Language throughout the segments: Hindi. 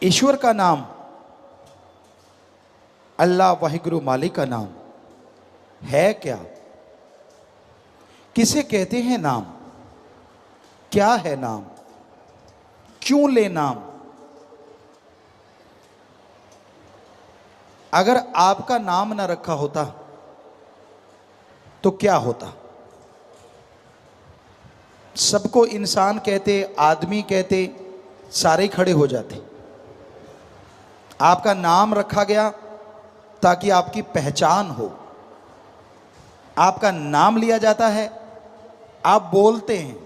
ईश्वर का नाम, अल्लाह वाहिगुरु मालिक का नाम है क्या? किसे कहते हैं नाम? क्या है नाम? क्यों ले नाम? अगर आपका नाम ना रखा होता तो क्या होता? सबको इंसान कहते, आदमी कहते, सारे खड़े हो जाते। आपका नाम रखा गया ताकि आपकी पहचान हो। आपका नाम लिया जाता है, आप बोलते हैं,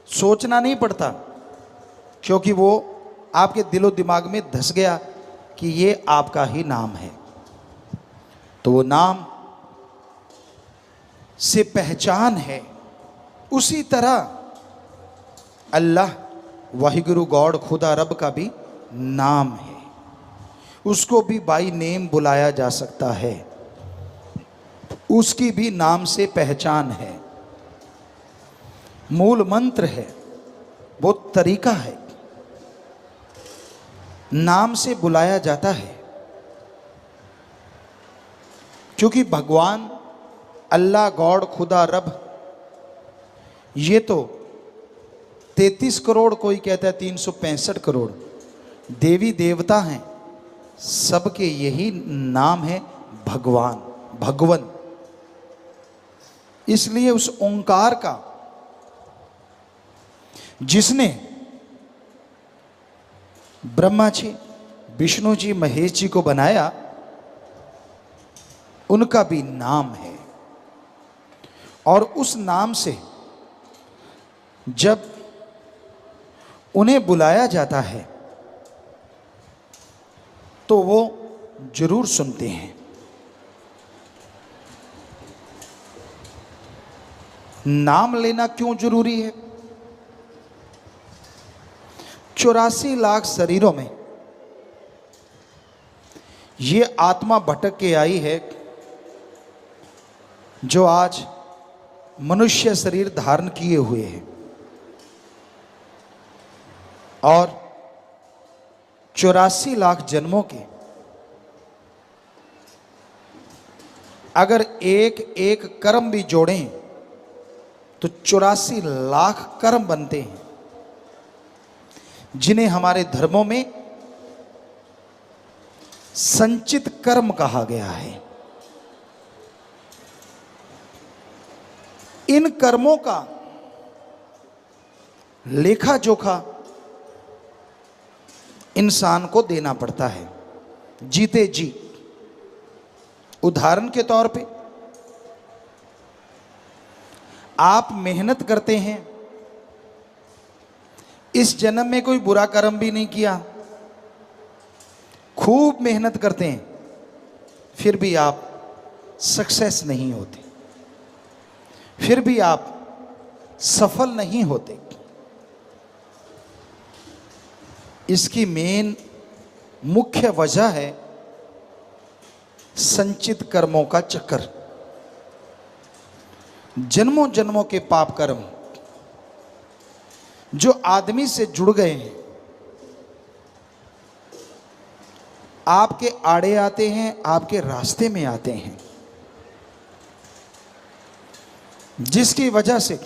सोचना नहीं पड़ता, क्योंकि वो आपके दिलो दिमाग में धस गया कि ये आपका ही नाम है। तो वो नाम से पहचान है। उसी तरह अल्लाह वाहिगुरु गॉड खुदा रब का भी नाम है। उसको भी बाई नेम बुलाया जा सकता है, उसकी भी नाम से पहचान है। मूल मंत्र है, वो तरीका है, नाम से बुलाया जाता है। क्योंकि भगवान अल्लाह गॉड खुदा रब, ये तो 33 करोड़, कोई कहता है 365 करोड़ देवी देवता हैं, सबके यही नाम है भगवान, भगवन। इसलिए उस ओंकार का, जिसने ब्रह्मा जी, विष्णु जी, महेश जी को बनाया, उनका भी नाम है। और उस नाम से जब उन्हें बुलाया जाता है तो वो जरूर सुनते हैं। नाम लेना क्यों जरूरी है? 84 लाख शरीरों में ये आत्मा भटक के आई है, जो आज मनुष्य शरीर धारण किए हुए है। और 84 लाख जन्मों के अगर एक एक कर्म भी जोड़ें तो 84 लाख कर्म बनते हैं, जिन्हें हमारे धर्मों में संचित कर्म कहा गया है। इन कर्मों का लेखा जोखा इंसान को देना पड़ता है, जीते जी। उदाहरण के तौर पे, आप मेहनत करते हैं, इस जन्म में कोई बुरा कर्म भी नहीं किया, खूब मेहनत करते हैं, फिर भी आप सक्सेस नहीं होते, फिर भी आप सफल नहीं होते। इसकी मेन मुख्य वजह है संचित कर्मों का चक्कर। जन्मों जन्मों के पाप कर्म जो आदमी से जुड़ गए हैं, आपके आड़े आते हैं, आपके रास्ते में आते हैं, जिसकी वजह से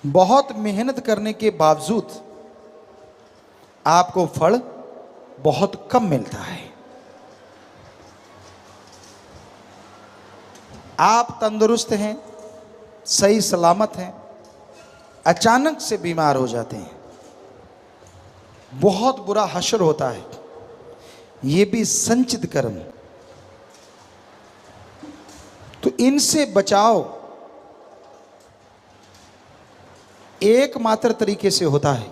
बहुत मेहनत करने के बावजूद आपको फल बहुत कम मिलता है। आप तंदुरुस्त हैं, सही सलामत हैं, अचानक से बीमार हो जाते हैं, बहुत बुरा हश्र होता है। ये भी संचित कर्म। तो इनसे बचाव एकमात्र तरीके से होता है,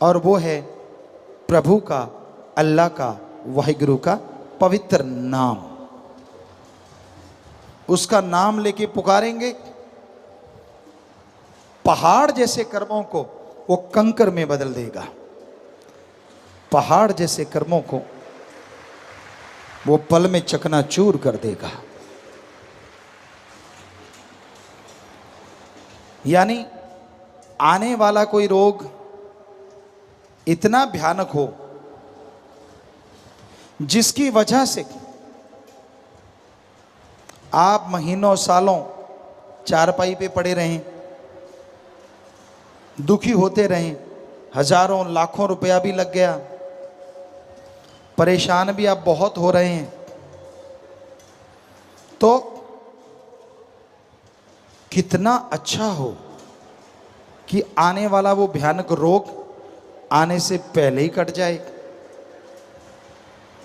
और वो है प्रभु का, अल्लाह का, वाहिगुरु का पवित्र नाम। उसका नाम लेके पुकारेंगे, पहाड़ जैसे कर्मों को वो कंकर में बदल देगा। पहाड़ जैसे कर्मों को वो पल में चकनाचूर कर देगा। यानी आने वाला कोई रोग इतना भयानक हो जिसकी वजह से आप महीनों सालों चारपाई पे पड़े रहें, दुखी होते रहें, हजारों लाखों रुपया भी लग गया, परेशान भी आप बहुत हो रहे हैं, तो कितना अच्छा हो कि आने वाला वो भयानक रोग आने से पहले ही कट जाए।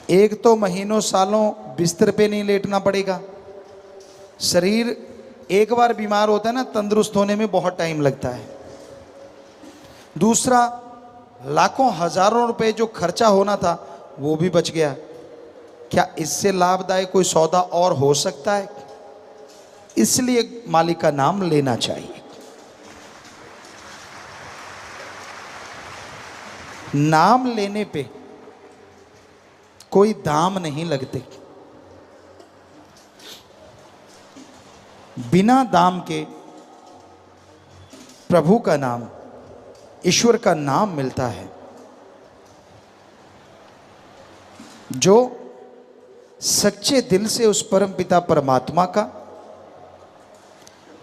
एक तो महीनों सालों बिस्तर पे नहीं लेटना पड़ेगा। शरीर एक बार बीमार होता है ना, तंदुरुस्त होने में बहुत टाइम लगता है। दूसरा, लाखों हजारों रुपए जो खर्चा होना था वो भी बच गया। क्या इससे लाभदायक कोई सौदा और हो सकता है? इसलिए मालिक का नाम लेना चाहिए। नाम लेने पे कोई दाम नहीं लगते। बिना दाम के प्रभु का नाम, ईश्वर का नाम मिलता है। जो सच्चे दिल से उस परम पिता परमात्मा का,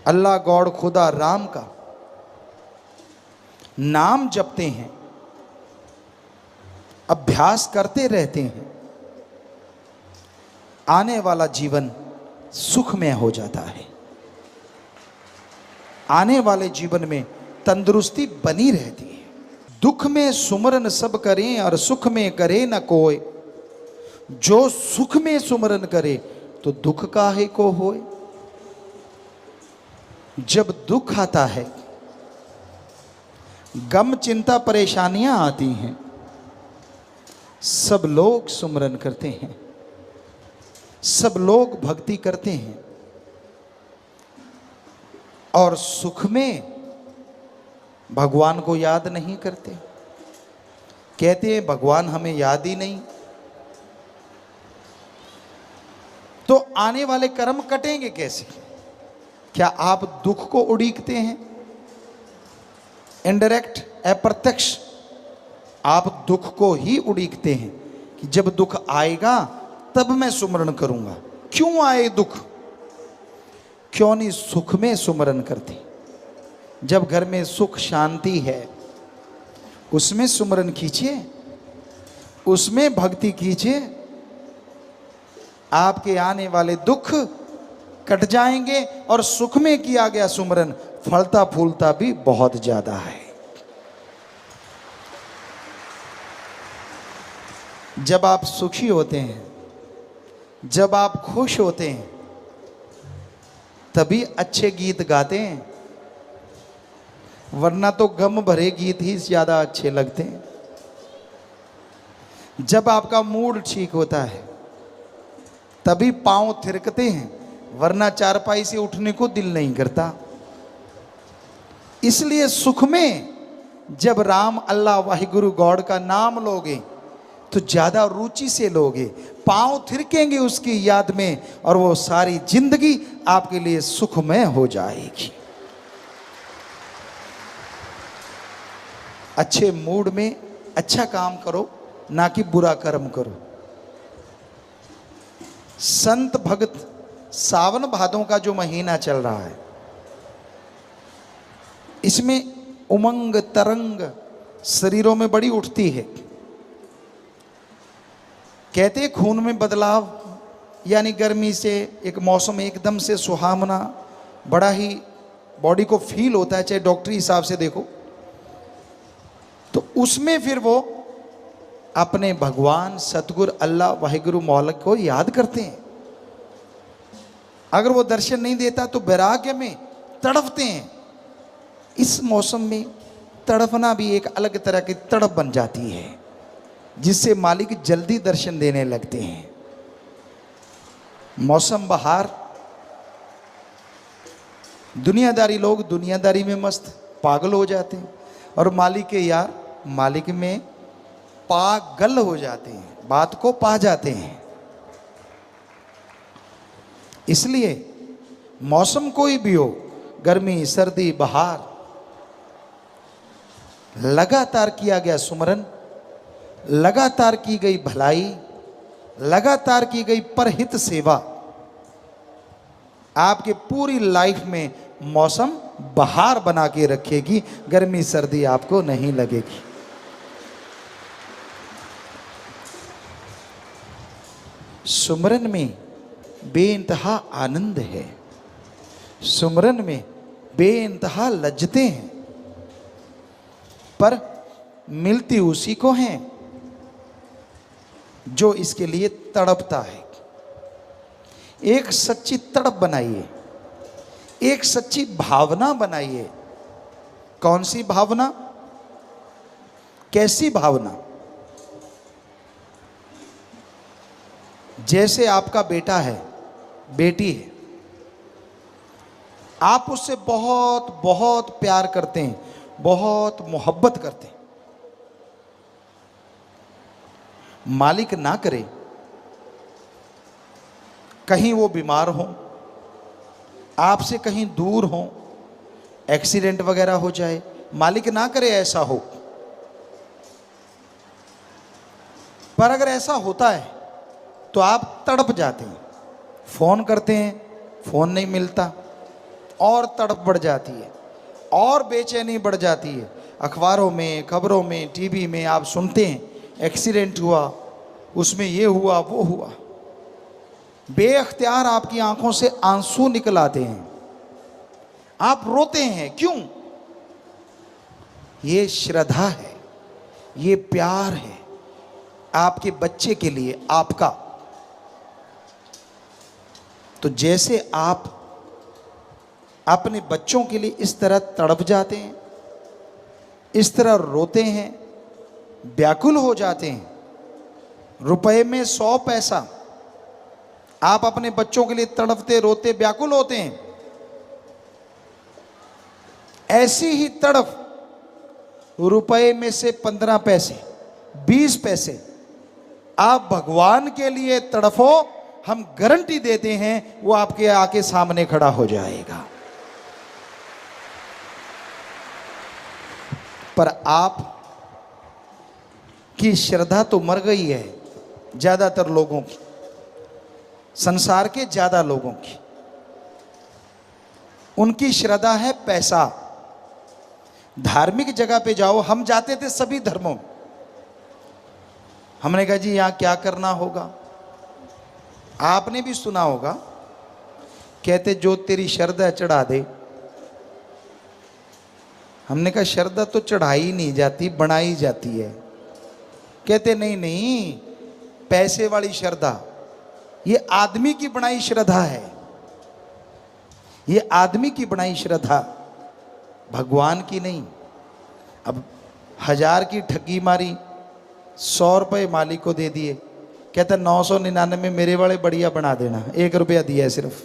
अल्लाह गॉड खुदा राम का नाम जपते हैं, अभ्यास करते रहते हैं, आने वाला जीवन सुखमय हो जाता है। आने वाले जीवन में तंदुरुस्ती बनी रहती है। दुख में सुमरन सब करें और सुख में करे न कोय, जो सुख में सुमरन करे तो दुख काहे को होए। जब दुख आता है, गम चिंता परेशानियां आती हैं, सब लोग सुमरन करते हैं, सब लोग भक्ति करते हैं, और सुख में भगवान को याद नहीं करते। कहते हैं भगवान हमें याद ही नहीं। तो आने वाले कर्म कटेंगे कैसे? क्या आप दुख को उड़ीकते हैं? इनडायरेक्ट, अप्रत्यक्ष आप दुख को ही उड़ीकते हैं कि जब दुख आएगा तब मैं सुमरन करूंगा। क्यों आए दुख? क्यों नहीं सुख में सुमरन करते? जब घर में सुख शांति है उसमें सुमरन कीजिए, उसमें भक्ति कीजिए। आपके आने वाले दुख कट जाएंगे और सुख में किया गया सुमरन फलता फूलता भी बहुत ज्यादा है। जब आप सुखी होते हैं, जब आप खुश होते हैं, तभी अच्छे गीत गाते हैं, वरना तो गम भरे गीत ही ज्यादा अच्छे लगते हैं। जब आपका मूड ठीक होता है तभी पांव थिरकते हैं, वरना चारपाई से उठने को दिल नहीं करता। इसलिए सुख में जब राम अल्लाह वाहिगुरु गॉड का नाम लोगे तो ज्यादा रुचि से लोगे, पांव थिरकेंगे उसकी याद में, और वो सारी जिंदगी आपके लिए सुखमय हो जाएगी। अच्छे मूड में अच्छा काम करो, ना कि बुरा कर्म करो। संत भक्त, सावन भादों का जो महीना चल रहा है, इसमें उमंग तरंग शरीरों में बड़ी उठती है। कहते हैं खून में बदलाव, यानी गर्मी से एक मौसम एकदम से सुहावना, बड़ा ही बॉडी को फील होता है, चाहे डॉक्टरी हिसाब से देखो। तो उसमें फिर वो अपने भगवान सतगुरु अल्लाह वाहिगुरु मौला को याद करते हैं। अगर वो दर्शन नहीं देता तो वैराग्य में तड़पते हैं। इस मौसम में तड़पना भी एक अलग तरह की तड़प बन जाती है, जिससे मालिक जल्दी दर्शन देने लगते हैं। मौसम बहार, दुनियादारी लोग दुनियादारी में मस्त पागल हो जाते हैं, और मालिक के यार मालिक में पागल हो जाते हैं, बात को पा जाते हैं। इसलिए मौसम कोई भी हो, गर्मी सर्दी बहार, लगातार किया गया सुमरन, लगातार की गई भलाई, लगातार की गई परहित सेवा आपके पूरी लाइफ में मौसम बहार बना के रखेगी। गर्मी सर्दी आपको नहीं लगेगी। सुमरन में बेइंतहा आनंद है, सुमरन में बेइंतहा लज्जतें हैं, पर मिलती उसी को हैं जो इसके लिए तड़पता है। एक सच्ची तड़प बनाइए, एक सच्ची भावना बनाइए। कौन सी भावना? कैसी भावना? जैसे आपका बेटा है, बेटी है, आप उससे बहुत बहुत प्यार करते हैं, बहुत मोहब्बत करते हैं। मालिक ना करे कहीं वो बीमार हो, आपसे कहीं दूर हो, एक्सीडेंट वगैरह हो जाए, मालिक ना करे ऐसा हो। पर अगर ऐसा होता है तो आप तड़प जाते हैं। फोन करते हैं, फोन नहीं मिलता, और तड़प बढ़ जाती है, और बेचैनी बढ़ जाती है। अखबारों में, खबरों में, टीवी में आप सुनते हैं एक्सीडेंट हुआ, उसमें ये हुआ, वो हुआ। बेअख्तियार आपकी आंखों से आंसू निकल आते हैं, आप रोते हैं। क्यों? ये श्रद्धा है, ये प्यार है आपके बच्चे के लिए, आपका। तो जैसे आप अपने बच्चों के लिए इस तरह तड़प जाते हैं, इस तरह रोते हैं, व्याकुल हो जाते हैं, रुपए में 100 पैसा आप अपने बच्चों के लिए तड़पते, रोते, व्याकुल होते हैं, ऐसी ही तड़प रुपए में से 15 पैसे, 20 पैसे आप भगवान के लिए तड़फो, हम गारंटी देते हैं वो आपके आके सामने खड़ा हो जाएगा। पर आप की श्रद्धा तो मर गई है, ज्यादातर लोगों की, संसार के ज्यादा लोगों की। उनकी श्रद्धा है पैसा। धार्मिक जगह पे जाओ, हम जाते थे सभी धर्मों में, हमने कहा जी यहां क्या करना होगा? आपने भी सुना होगा, कहते जो तेरी श्रद्धा चढ़ा दे। हमने कहा श्रद्धा तो चढ़ाई नहीं जाती, बनाई जाती है। कहते नहीं नहीं, पैसे वाली श्रद्धा, ये आदमी की बनाई श्रद्धा है, ये आदमी की बनाई श्रद्धा, भगवान की नहीं। अब 1000 की ठगी मारी, 100 रुपये मालिक को दे दिए, कहता 999 मेरे वाले बढ़िया बना देना, 1 रुपया दिया है सिर्फ।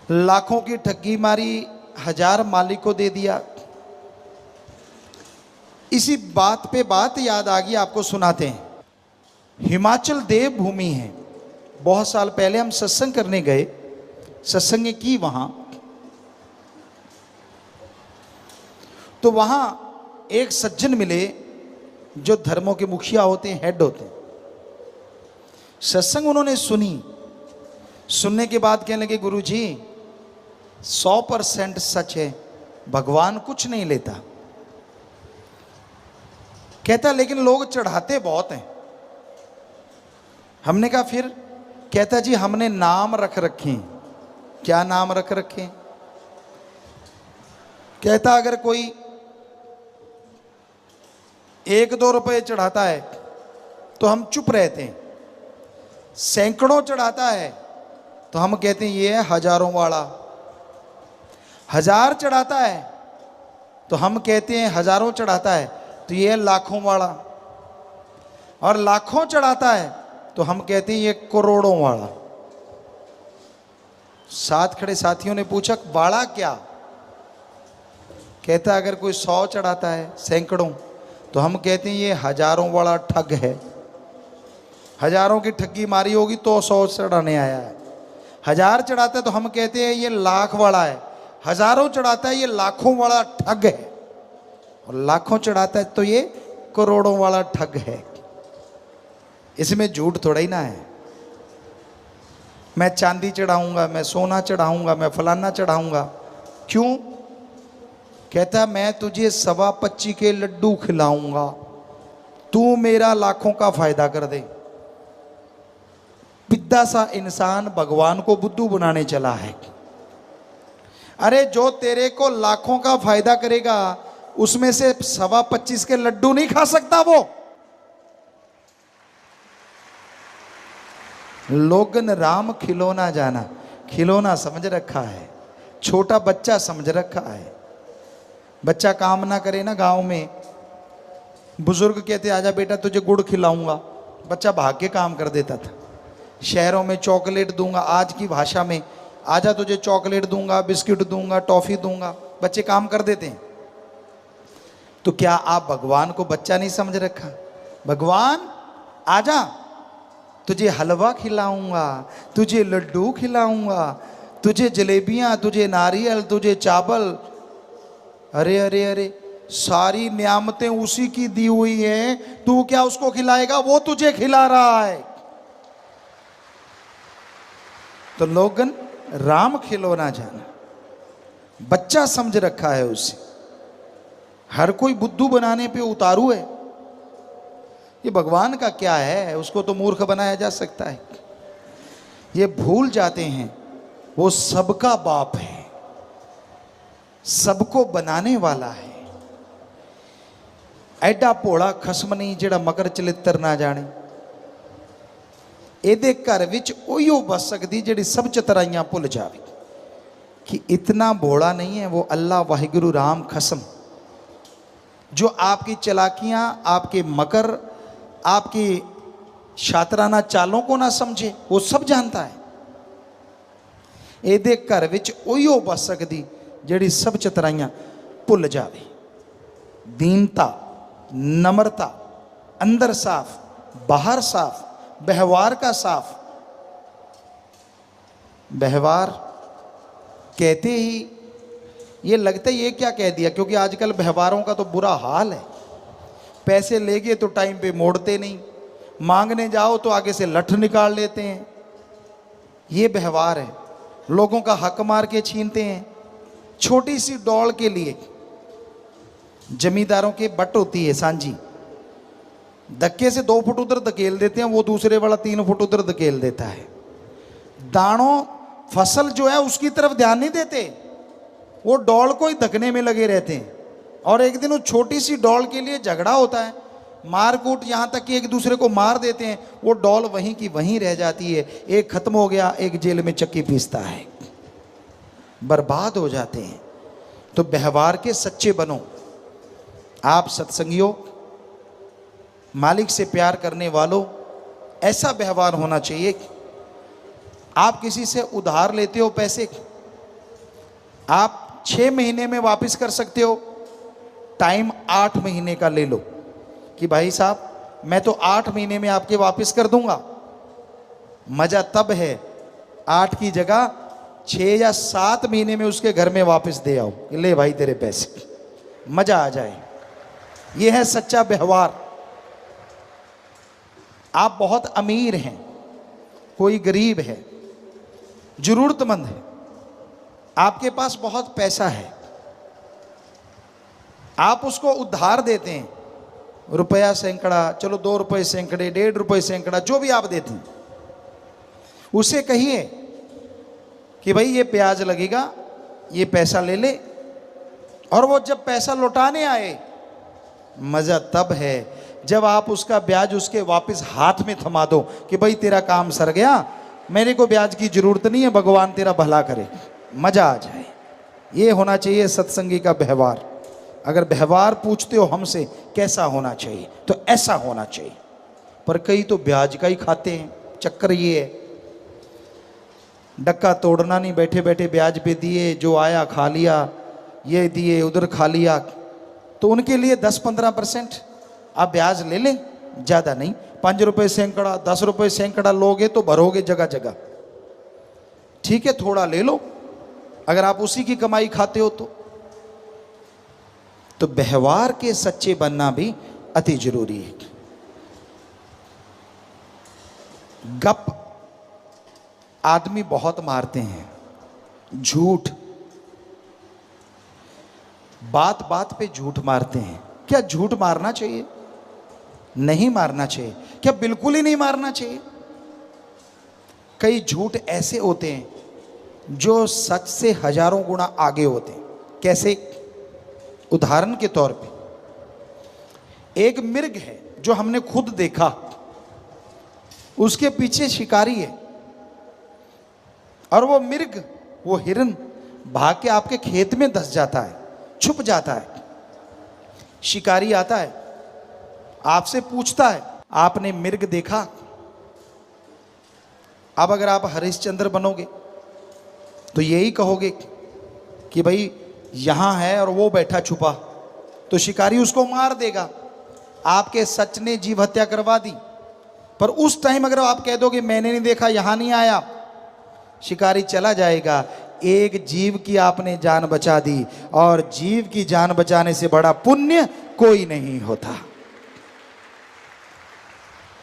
लाखों की ठगी मारी, 1000 मालिक को दे दिया। इसी बात पे बात याद आ गई, आपको सुनाते हैं। हिमाचल देव भूमि है। बहुत साल पहले हम सत्संग करने गए, सत्संग की वहां, तो वहां एक सज्जन मिले जो धर्मों के मुखिया होते हैं, हेड होते हैं। सत्संग उन्होंने सुनी, सुनने के बाद कहने लगे गुरु जी 100% सच है, भगवान कुछ नहीं लेता। कहता लेकिन लोग चढ़ाते बहुत हैं। हमने कहा फिर? कहता जी हमने नाम रख रखे। क्या नाम रख रखे? कहता अगर कोई 1-2 रुपए चढ़ाता है तो हम चुप रहते हैं, सैकड़ों चढ़ाता है तो हम कहते हैं ये है हजारों वाला, 1000 चढ़ाता है तो हम कहते हैं हजारों चढ़ाता है तो ये है लाखों वाला, और लाखों चढ़ाता है तो हम कहते हैं ये करोड़ों वाला। साथ खड़े साथियों ने पूछा वाला क्या? कहता अगर कोई 100 चढ़ाता है, सैकड़ों, तो हम कहते हैं ये हजारों वाला ठग है, हजारों की ठगी मारी होगी तो 100 चढ़ाने आया है। 1000 चढ़ाता है तो हम कहते हैं ये लाख वाला है, हजारों चढ़ाता है ये लाखों वाला ठग है। और लाखों चढ़ाता है तो ये करोड़ों वाला ठग है। इसमें झूठ थोड़ा ही ना है। मैं चांदी चढ़ाऊंगा, मैं सोना चढ़ाऊंगा, मैं फलाना चढ़ाऊंगा। क्यों? कहता मैं तुझे 25 के लड्डू खिलाऊंगा, तू मेरा लाखों का फायदा कर दे। पिद्दा सा इंसान भगवान को बुद्धू बनाने चला है। अरे जो तेरे को लाखों का फायदा करेगा उसमें से 25 के लड्डू नहीं खा सकता वो। लोगन राम खिलौना जाना, खिलौना समझ रखा है, छोटा बच्चा समझ रखा है। बच्चा काम ना करे ना गांव में, बुजुर्ग कहते आजा बेटा तुझे गुड़ खिलाऊंगा, बच्चा भाग के काम कर देता था। शहरों में चॉकलेट दूंगा, आज की भाषा में आजा तुझे चॉकलेट दूंगा, बिस्किट दूंगा, टॉफी दूंगा, बच्चे काम कर देते हैं। तो क्या आप भगवान को बच्चा नहीं समझ रखा? भगवान आजा तुझे हलवा खिलाऊंगा, तुझे लड्डू खिलाऊंगा, तुझे जलेबियां, तुझे नारियल, तुझे चावल। अरे अरे अरे, सारी नियामतें उसी की दी हुई हैं, तू क्या उसको खिलाएगा? वो तुझे खिला रहा है। तो लोगन राम खिलौना जाना, बच्चा समझ रखा है उसे। हर कोई बुद्धू बनाने पे उतारू है। ये भगवान का क्या है, उसको तो मूर्ख बनाया जा सकता है। ये भूल जाते हैं वो सबका बाप है, सबको बनाने वाला है। एडा भोला खसम नहीं जेड़ा मकर चलित्र ना जाने। ਇਹਦੇ घर विच उहियो बस सकती जिहड़ी सब चतराइयां भुल जावे। कि इतना भोला नहीं है वो अल्लाह वाहिगुरु राम खसम, जो आपकी चालाकियां, आपके मकर, आपकी शातराना चालों को ना समझे, वो सब जानता है। ਇਹਦੇ घर विच उहियो बस सकती जिहड़ी सब चतराइयां भुल जावे। दीनता, नम्रता, अंदर साफ बाहर साफ, व्यवहार का साफ। व्यवहार कहते ही ये लगता है ये क्या कह दिया, क्योंकि आजकल व्यवहारों का तो बुरा हाल है। पैसे लेगे तो टाइम पे मोड़ते नहीं, मांगने जाओ तो आगे से लठ निकाल लेते हैं। ये व्यवहार है। लोगों का हक मार के छीनते हैं। छोटी सी डॉल के लिए जमींदारों की बट होती है सांझी, धक्के से 2 फुट उधर धकेल देते हैं, वो दूसरे वाला 3 फुट उधर धकेल देता है। दानों फसल जो है उसकी तरफ ध्यान नहीं देते, वो डॉल को ही धकने में लगे रहते हैं। और एक दिन उस छोटी सी डॉल के लिए झगड़ा होता है, मारकूट, यहाँ तक कि एक दूसरे को मार देते हैं। वो डॉल वहीं की वहीं रह जाती है। एक खत्म हो गया, एक जेल में चक्की पीसता है, बर्बाद हो जाते हैं। तो व्यवहार के सच्चे बनो। आप सत्संगियों, मालिक से प्यार करने वालों, ऐसा व्यवहार होना चाहिए। आप किसी से उधार लेते हो पैसे, आप 6 महीने में वापस कर सकते हो, टाइम 8 महीने का ले लो कि भाई साहब मैं तो 8 महीने में आपके वापस कर दूंगा। मजा तब है 8 की जगह 6 या 7 महीने में उसके घर में वापस दे आओ कि ले भाई तेरे पैसे, मजा आ जाए। यह है सच्चा व्यवहार। आप बहुत अमीर हैं, कोई गरीब है, जरूरतमंद है, आपके पास बहुत पैसा है, आप उसको उधार देते हैं, रुपया सैकड़ा, चलो 2 रुपये सैकड़े, 1.5 रुपये सैकड़ा, जो भी आप देते हैं, उसे कहिए कि भाई ये ब्याज लगेगा, ये पैसा ले ले। और वो जब पैसा लौटाने आए, मज़ा तब है जब आप उसका ब्याज उसके वापस हाथ में थमा दो कि भाई तेरा काम सर गया, मेरे को ब्याज की जरूरत नहीं है, भगवान तेरा भला करे, मजा आ जाए। ये होना चाहिए सत्संगी का व्यवहार। अगर व्यवहार पूछते हो हमसे कैसा होना चाहिए, तो ऐसा होना चाहिए। पर कई तो ब्याज का ही खाते हैं। चक्कर ये है, डक्का तोड़ना नहीं, बैठे बैठे ब्याज पे दिए, जो आया खा लिया, ये दिए उधर खा लिया। तो उनके लिए 10-15% आप ब्याज ले लें, ज़्यादा नहीं। 5 रुपये सैकड़ा, 10 रुपये सैकड़ा लोगे तो भरोगे जगह जगह। ठीक है, थोड़ा ले लो अगर आप उसी की कमाई खाते हो तो। तो व्यवहार के सच्चे बनना भी अति जरूरी है। गप आदमी बहुत मारते हैं, झूठ, बात बात पे झूठ मारते हैं। क्या झूठ मारना चाहिए? नहीं मारना चाहिए। क्या बिल्कुल ही नहीं मारना चाहिए? कई झूठ ऐसे होते हैं जो सच से हजारों गुना आगे होते हैं। कैसे? उदाहरण के तौर पे एक मिर्ग है जो हमने खुद देखा, उसके पीछे शिकारी है और वो मिर्ग, वो हिरन भाग के आपके खेत में धंस जाता है, छुप जाता है। शिकारी आता है, आपसे पूछता है आपने मिर्ग देखा? अब अगर आप हरिश्चंद्र बनोगे तो यही कहोगे कि भाई यहां है और वो बैठा छुपा, तो शिकारी उसको मार देगा। आपके सच ने जीव हत्या करवा दी। पर उस टाइम अगर आप कह दोगे मैंने नहीं देखा, यहां नहीं आया, शिकारी चला जाएगा। एक जीव की आपने जान बचा दी, और जीव की जान बचाने से बड़ा पुण्य कोई नहीं होता।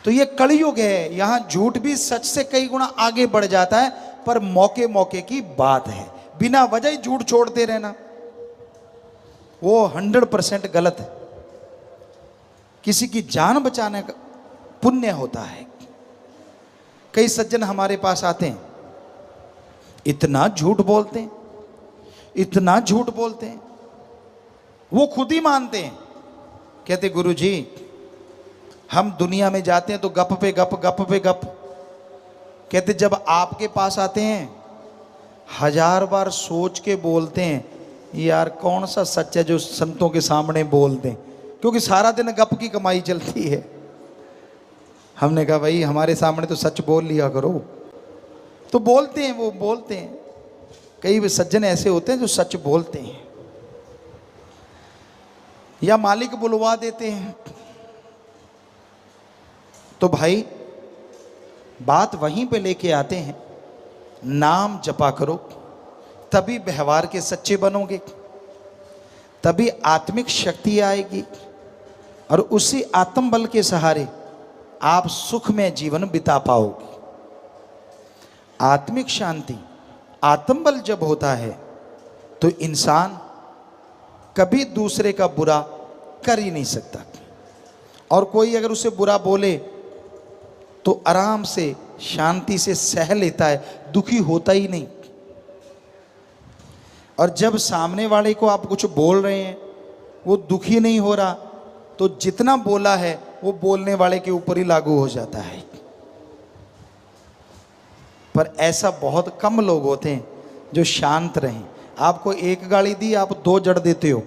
तो ये कलयुग है, यहां झूठ भी सच से कई गुना आगे बढ़ जाता है। पर मौके मौके की बात है, बिना वजह ही झूठ छोड़ते रहना वो 100% गलत है। किसी की जान बचाने का पुण्य होता है। कई सज्जन हमारे पास आते हैं, इतना झूठ बोलते हैं, इतना झूठ बोलते हैं, वो खुद ही मानते हैं। कहते गुरुजी हम दुनिया में जाते हैं तो गप पे गप, गप पे गप। कहते जब आपके पास आते हैं 1000 बार सोच के बोलते हैं यार कौन सा सच है जो संतों के सामने बोल दें, क्योंकि सारा दिन गप की कमाई चलती है। हमने कहा भाई हमारे सामने तो सच बोल लिया करो। तो बोलते हैं, वो बोलते हैं। कई सज्जन ऐसे होते हैं जो सच बोलते हैं, या मालिक बुलवा देते हैं। तो भाई बात वहीं पे लेके आते हैं, नाम जपा करो, तभी व्यवहार के सच्चे बनोगे, तभी आत्मिक शक्ति आएगी, और उसी आत्म बल के सहारे आप सुख में जीवन बिता पाओगे। आत्मिक शांति, आत्म बल जब होता है तो इंसान कभी दूसरे का बुरा कर ही नहीं सकता, और कोई अगर उसे बुरा बोले तो आराम से शांति से सह लेता है, दुखी होता ही नहीं। और जब सामने वाले को आप कुछ बोल रहे हैं वो दुखी नहीं हो रहा, तो जितना बोला है वो बोलने वाले के ऊपर ही लागू हो जाता है। पर ऐसा बहुत कम लोग होते हैं जो शांत रहें। आपको एक गाली दी, आप 2 जड़ देते हो।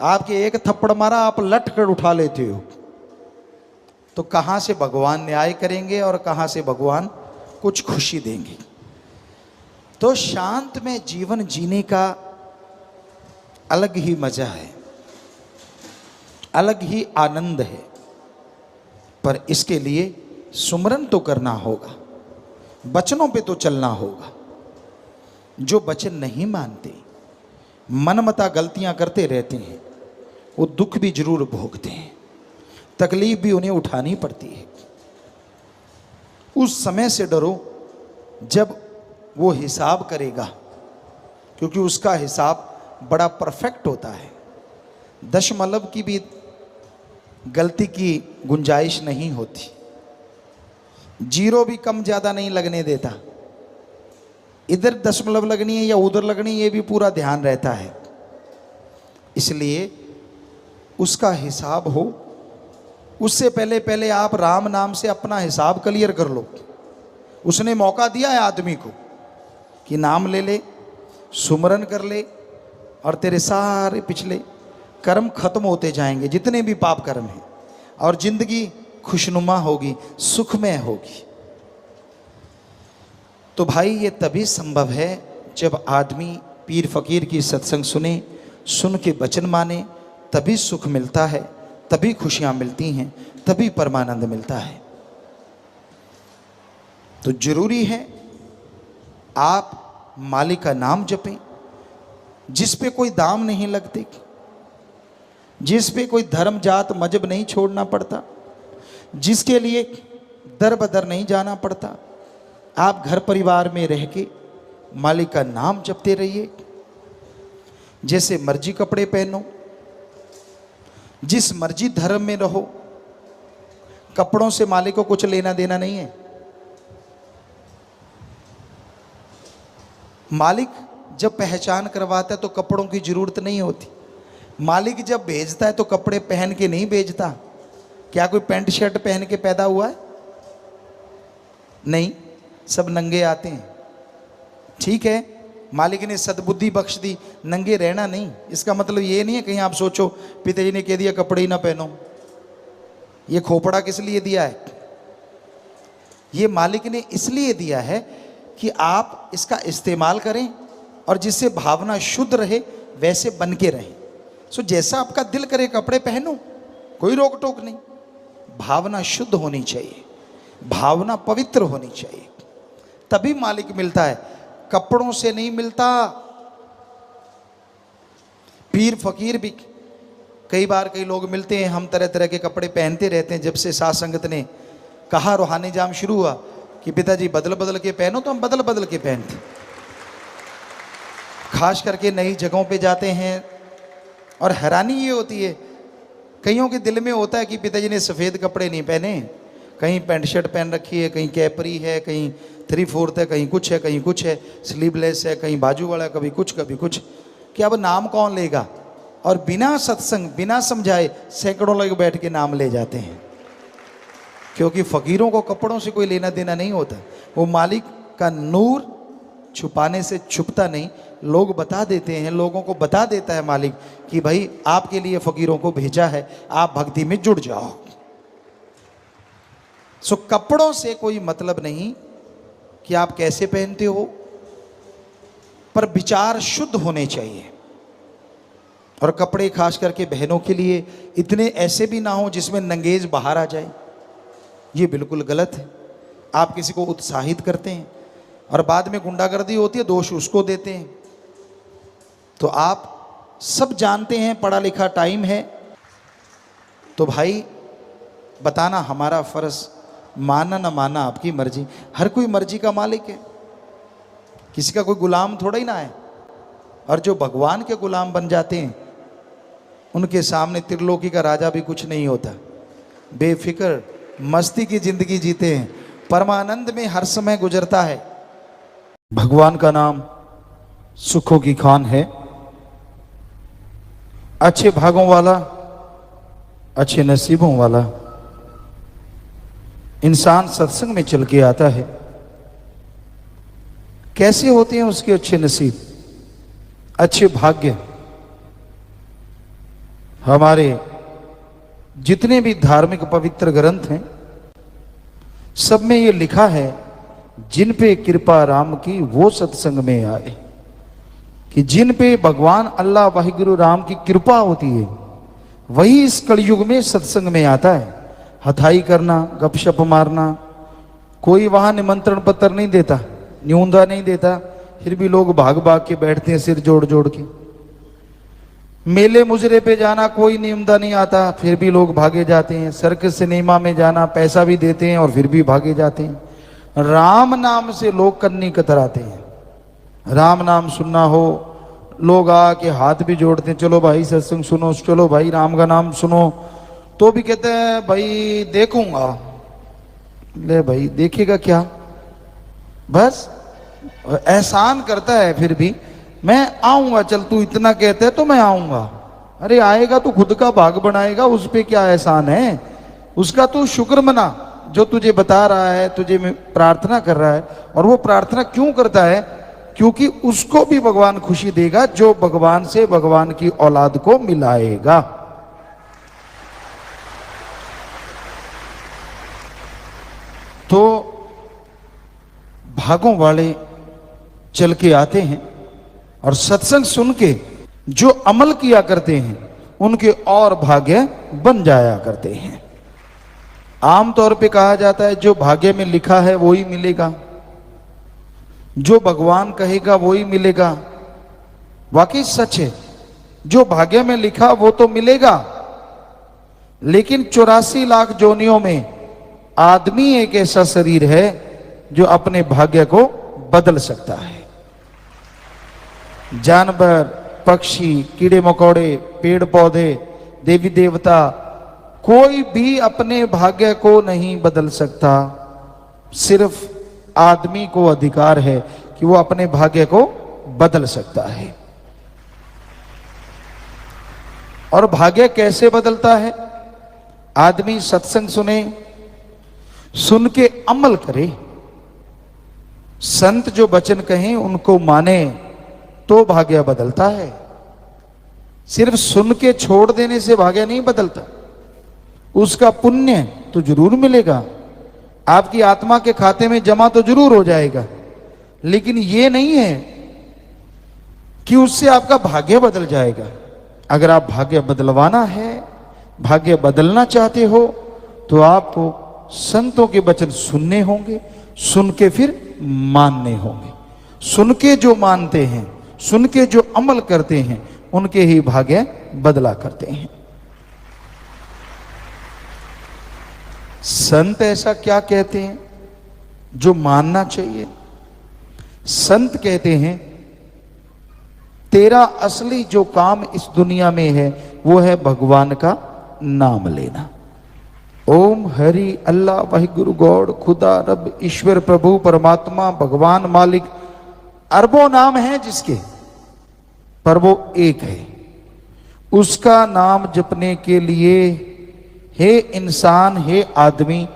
आपके एक थप्पड़ मारा, आप लट कर उठा लेते हो। तो कहाँ से भगवान न्याय करेंगे और कहाँ से भगवान कुछ खुशी देंगे? तो शांत में जीवन जीने का अलग ही मजा है, अलग ही आनंद है। पर इसके लिए सुमरन तो करना होगा, वचनों पे तो चलना होगा। जो वचन नहीं मानते, मनमता गलतियां करते रहते हैं, वो दुख भी जरूर भोगते हैं, तकलीफ भी उन्हें उठानी पड़ती है। उस समय से डरो जब वो हिसाब करेगा, क्योंकि उसका हिसाब बड़ा परफेक्ट होता है। दशमलव की भी गलती की गुंजाइश नहीं होती, 0 भी कम ज़्यादा नहीं लगने देता। इधर दशमलव लगनी है या उधर लगनी है, ये भी पूरा ध्यान रहता है। इसलिए उसका हिसाब हो, उससे पहले पहले आप राम नाम से अपना हिसाब क्लियर कर लो। उसने मौका दिया है आदमी को कि नाम ले ले, सुमरन कर ले, और तेरे सारे पिछले कर्म खत्म होते जाएंगे, जितने भी पाप कर्म हैं, और जिंदगी खुशनुमा होगी, सुखमय होगी। तो भाई ये तभी संभव है जब आदमी पीर फकीर की सत्संग सुने, सुन के वचन माने, तभी सुख मिलता है, तभी खुशियां मिलती हैं, तभी परमानंद मिलता है। तो जरूरी है आप मालिक का नाम जपें, जिस पे कोई दाम नहीं लगते। जिस पे कोई धर्म जात मजहब नहीं छोड़ना पड़ता, जिसके लिए दर बदर नहीं जाना पड़ता। आप घर परिवार में रह के मालिक का नाम जपते रहिए, जैसे मर्जी कपड़े पहनो, जिस मर्जी धर्म में रहो, कपड़ों से मालिक को कुछ लेना देना नहीं है। मालिक जब पहचान करवाता है तो कपड़ों की जरूरत नहीं होती। मालिक जब भेजता है तो कपड़े पहन के नहीं भेजता। क्या कोई पैंट शर्ट पहन के पैदा हुआ है? नहीं, सब नंगे आते हैं। ठीक है, मालिक ने सद्बुद्धि बख्श दी, नंगे रहना नहीं। इसका मतलब ये नहीं है कहीं आप सोचो पिताजी ने कह दिया कपड़े ही ना पहनो। ये खोपड़ा किस लिए दिया है? ये मालिक ने इसलिए दिया है कि आप इसका इस्तेमाल करें और जिससे भावना शुद्ध रहे वैसे बन के रहें। सो जैसा आपका दिल करे कपड़े पहनो, कोई रोक टोक नहीं। भावना शुद्ध होनी चाहिए, भावना पवित्र होनी चाहिए, तभी मालिक मिलता है, कपड़ों से नहीं मिलता। पीर फकीर भी कई बार कई लोग मिलते हैं, हम तरह तरह के कपड़े पहनते रहते हैं। जब से साथ संगत ने कहा, रूहानी जाम शुरू हुआ कि पिताजी बदल बदल के पहनो, तो हम बदल बदल के पहनते। खास करके नई जगहों पे जाते हैं और हैरानी ये होती है, कईयों के दिल में होता है कि पिताजी ने सफ़ेद कपड़े नहीं पहने, कहीं पैंट शर्ट पहन रखी है, कहीं कैपरी है, कहीं 3/4 है, कहीं कुछ है, कहीं कुछ है, स्लीवलेस है, कहीं बाजू वाला, कभी कुछ कभी कुछ। कि अब नाम कौन लेगा? और बिना सत्संग बिना समझाए सैकड़ों लोग बैठ के नाम ले जाते हैं, क्योंकि फ़कीरों को कपड़ों से कोई लेना देना नहीं होता। वो मालिक का नूर छुपाने से छुपता नहीं, लोग बता देते हैं, लोगों को बता देता है मालिक कि भाई आपके लिए फ़कीरों को भेजा है, आप भक्ति में जुड़ जाओ। सो कपड़ों से कोई मतलब नहीं कि आप कैसे पहनते हो, पर विचार शुद्ध होने चाहिए। और कपड़े खास करके बहनों के लिए इतने ऐसे भी ना हो जिसमें नंगेज बाहर आ जाए, ये बिल्कुल गलत है। आप किसी को उत्साहित करते हैं और बाद में गुंडागर्दी होती है, दोष उसको देते हैं। तो आप सब जानते हैं पढ़ा लिखा टाइम है, तो भाई बताना हमारा फ़र्ज़, माना ना माना आपकी मर्जी। हर कोई मर्जी का मालिक है, किसी का कोई गुलाम थोड़ा ही ना है। और जो भगवान के गुलाम बन जाते हैं उनके सामने त्रिलोकी का राजा भी कुछ नहीं होता। बेफिक्र मस्ती की जिंदगी जीते हैं, परमानंद में हर समय गुजरता है। भगवान का नाम सुखों की खान है, अच्छे भागों वाला, अच्छे नसीबों वाला। इंसान सत्संग में चल के आता है, कैसे होते हैं उसके अच्छे नसीब, अच्छे भाग्य। हमारे जितने भी धार्मिक पवित्र ग्रंथ हैं सब में ये लिखा है, जिन पे कृपा राम की वो सत्संग में आए। कि जिन पे भगवान अल्लाह वाहिगुरु राम की कृपा होती है वही इस कलयुग में सत्संग में आता है। हथाई करना, गपशप मारना, कोई वहां निमंत्रण पत्र नहीं देता, न्यूंदा नहीं देता, फिर भी लोग भाग भाग के बैठते हैं सिर जोड़ जोड़ के। मेले मुजरे पे जाना कोई नियमदा नहीं आता, फिर भी लोग भागे जाते हैं। सर्कस सिनेमा में जाना पैसा भी देते हैं और फिर भी भागे जाते हैं। राम नाम से लोग कन्नी कतराते हैं। राम नाम सुनना हो, लोग आके हाथ भी जोड़ते हैं, चलो भाई सत्संग सुनो, चलो भाई राम का नाम सुनो, तो भी कहते हैं भाई देखूंगा। ले भाई देखेगा क्या, बस एहसान करता है, फिर भी मैं आऊंगा, चल तू इतना कहते है तो मैं आऊंगा। अरे आएगा तो खुद का भाग बनाएगा, उस पे क्या एहसान है? उसका तू शुक्र मना जो तुझे बता रहा है, तुझे प्रार्थना कर रहा है। और वो प्रार्थना क्यों करता है? क्योंकि उसको भी भगवान खुशी देगा जो भगवान से भगवान की औलाद को मिलाएगा। तो भागों वाले चल के आते हैं और सत्संग सुन के जो अमल किया करते हैं उनके और भाग्य बन जाया करते हैं। आमतौर पे कहा जाता है जो भाग्य में लिखा है वो ही मिलेगा, जो भगवान कहेगा वो ही मिलेगा। वाकई सच है, जो भाग्य में लिखा वो तो मिलेगा, लेकिन 84 लाख जोनियों में आदमी एक ऐसा शरीर है जो अपने भाग्य को बदल सकता है। जानवर, पक्षी, कीड़े मकोड़े, पेड़ पौधे, देवी देवता, कोई भी अपने भाग्य को नहीं बदल सकता। सिर्फ आदमी को अधिकार है कि वो अपने भाग्य को बदल सकता है। और भाग्य कैसे बदलता है? आदमी सत्संग सुने, सुन के अमल करे, संत जो वचन कहें उनको माने तो भाग्य बदलता है। सिर्फ सुन के छोड़ देने से भाग्य नहीं बदलता। उसका पुण्य तो जरूर मिलेगा, आपकी आत्मा के खाते में जमा तो जरूर हो जाएगा, लेकिन ये नहीं है कि उससे आपका भाग्य बदल जाएगा। अगर आप भाग्य बदलवाना है, भाग्य बदलना चाहते हो, तो आपको संतों के वचन सुनने होंगे, सुन के फिर मानने होंगे। सुन के जो मानते हैं, सुन के जो अमल करते हैं, उनके ही भाग्य बदला करते हैं। संत ऐसा क्या कहते हैं जो मानना चाहिए? संत कहते हैं तेरा असली जो काम इस दुनिया में है वो है भगवान का नाम लेना। ओम हरि अल्लाह वाहिगुरु गॉड, खुदा रब ईश्वर प्रभु परमात्मा भगवान मालिक, अरबों नाम हैं जिसके, पर वो एक है। उसका नाम जपने के लिए हे इंसान, हे आदमी,